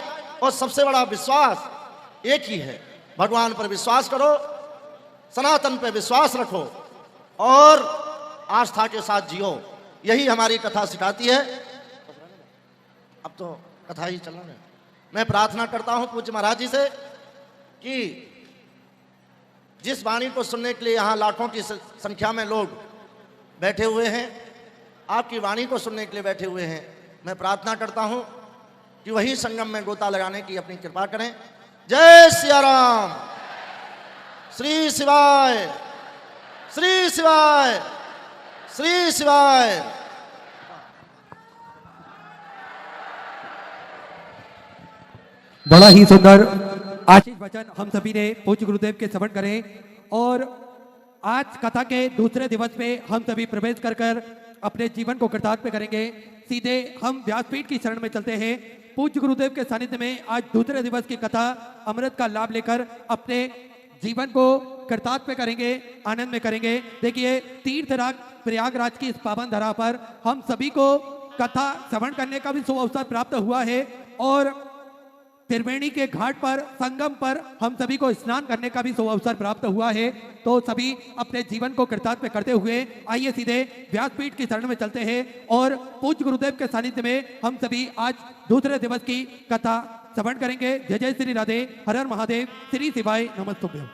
और सबसे बड़ा विश्वास एक ही है। भगवान पर विश्वास करो, सनातन पर विश्वास रखो और आस्था के साथ जियो। यही हमारी कथा सिखाती है। अब तो कथा ही चलना है। मैं प्रार्थना करता हूं पूज्य महाराज जी से कि जिस वाणी को सुनने के लिए यहाँ लाखों की संख्या में लोग बैठे हुए हैं, आपकी वाणी को सुनने के लिए बैठे हुए हैं, मैं प्रार्थना करता हूं कि वही संगम में गोता लगाने की अपनी कृपा करें। जय सिया राम, श्री शिवाय, श्री शिवाय, श्री शिवाय। बड़ा ही सुंदर आशीष वचन हम सभी ने पूज्य गुरुदेव के श्रवण करें। और आज कथा के दूसरे दिवस पे हम सभी प्रवेश कर कर अपने जीवन को कृतार्थ करेंगे। सीधे हम व्यासपीठ की शरण में चलते हैं। पूज्य गुरुदेव के सानिध्य में आज दूसरे दिवस की कथा अमृत का लाभ लेकर अपने जीवन को कृतार्थ करेंगे, आनंद में करेंगे। देखिए, तीर्थराज प्रयागराज की इस पावन धरा पर हम सभी को कथा श्रवण करने का भी शुभ अवसर प्राप्त हुआ है और त्रिवेणी के घाट पर, संगम पर हम सभी को स्नान करने का भी शुभ अवसर प्राप्त हुआ है। तो सभी अपने जीवन को कृतार्थ करते हुए आइए सीधे व्यासपीठ की शरण में चलते हैं और पूज्य गुरुदेव के सानिध्य में हम सभी आज दूसरे दिवस की कथा श्रवण करेंगे। जय जय श्री राधे, हर हर महादेव, श्री शिवाय नमस्तुभ्यं।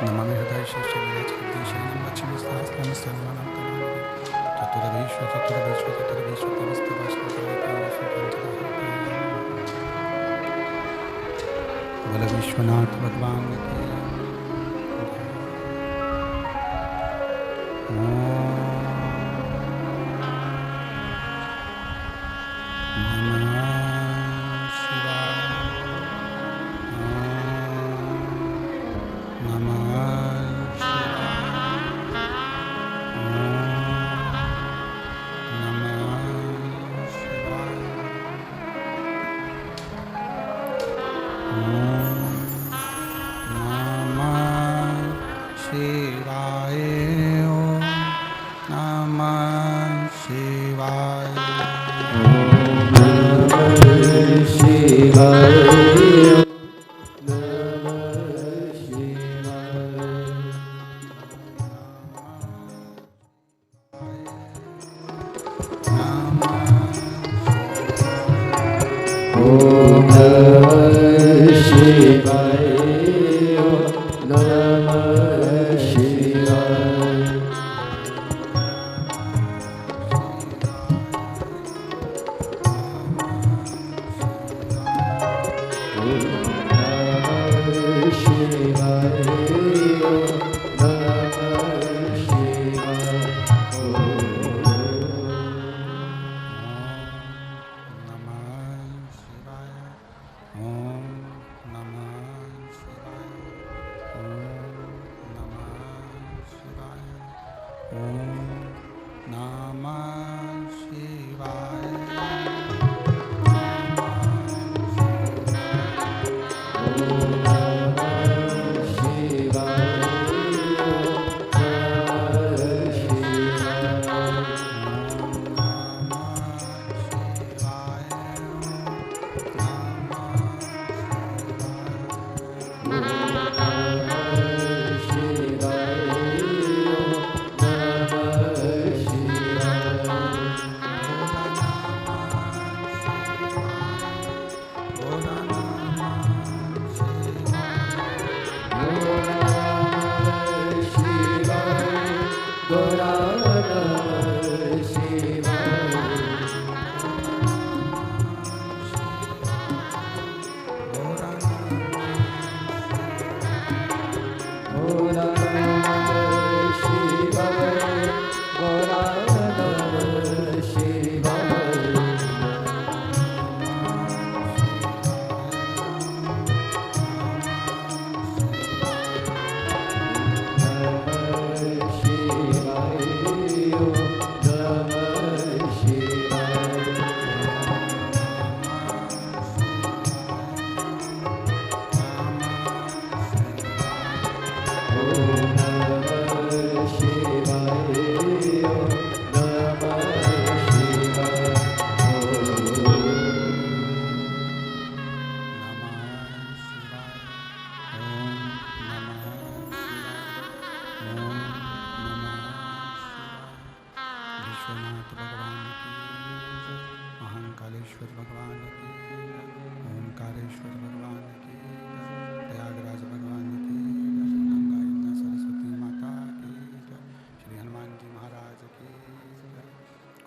नमामि हृदय शेषगिरिशैनं लक्ष्मी सहस्रनाम सर्वनाम चतुर्विश्व चतुर्विश्व चतुर्विश्व बोले विश्वनाथ भगवान की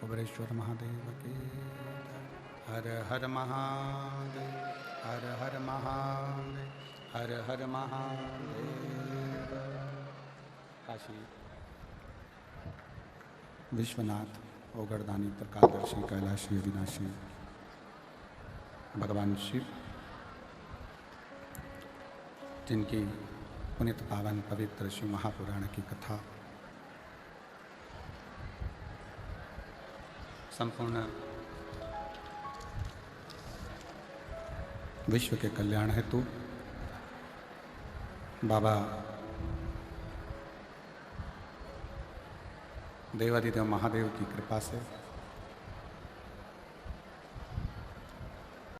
कुबेरेश्वर महादेव की हर हर महादेव, हर हर महादेव, हर हर महादेव। काशी विश्वनाथ ओगरदानी त्रिकालदर्शी कैलाशी अविनाशी भगवान शिव, जिनकी पुनित पावन पवित्र शिव महापुराण की कथा संपूर्ण विश्व के कल्याण हेतु बाबा देवाधिदेव महादेव की कृपा से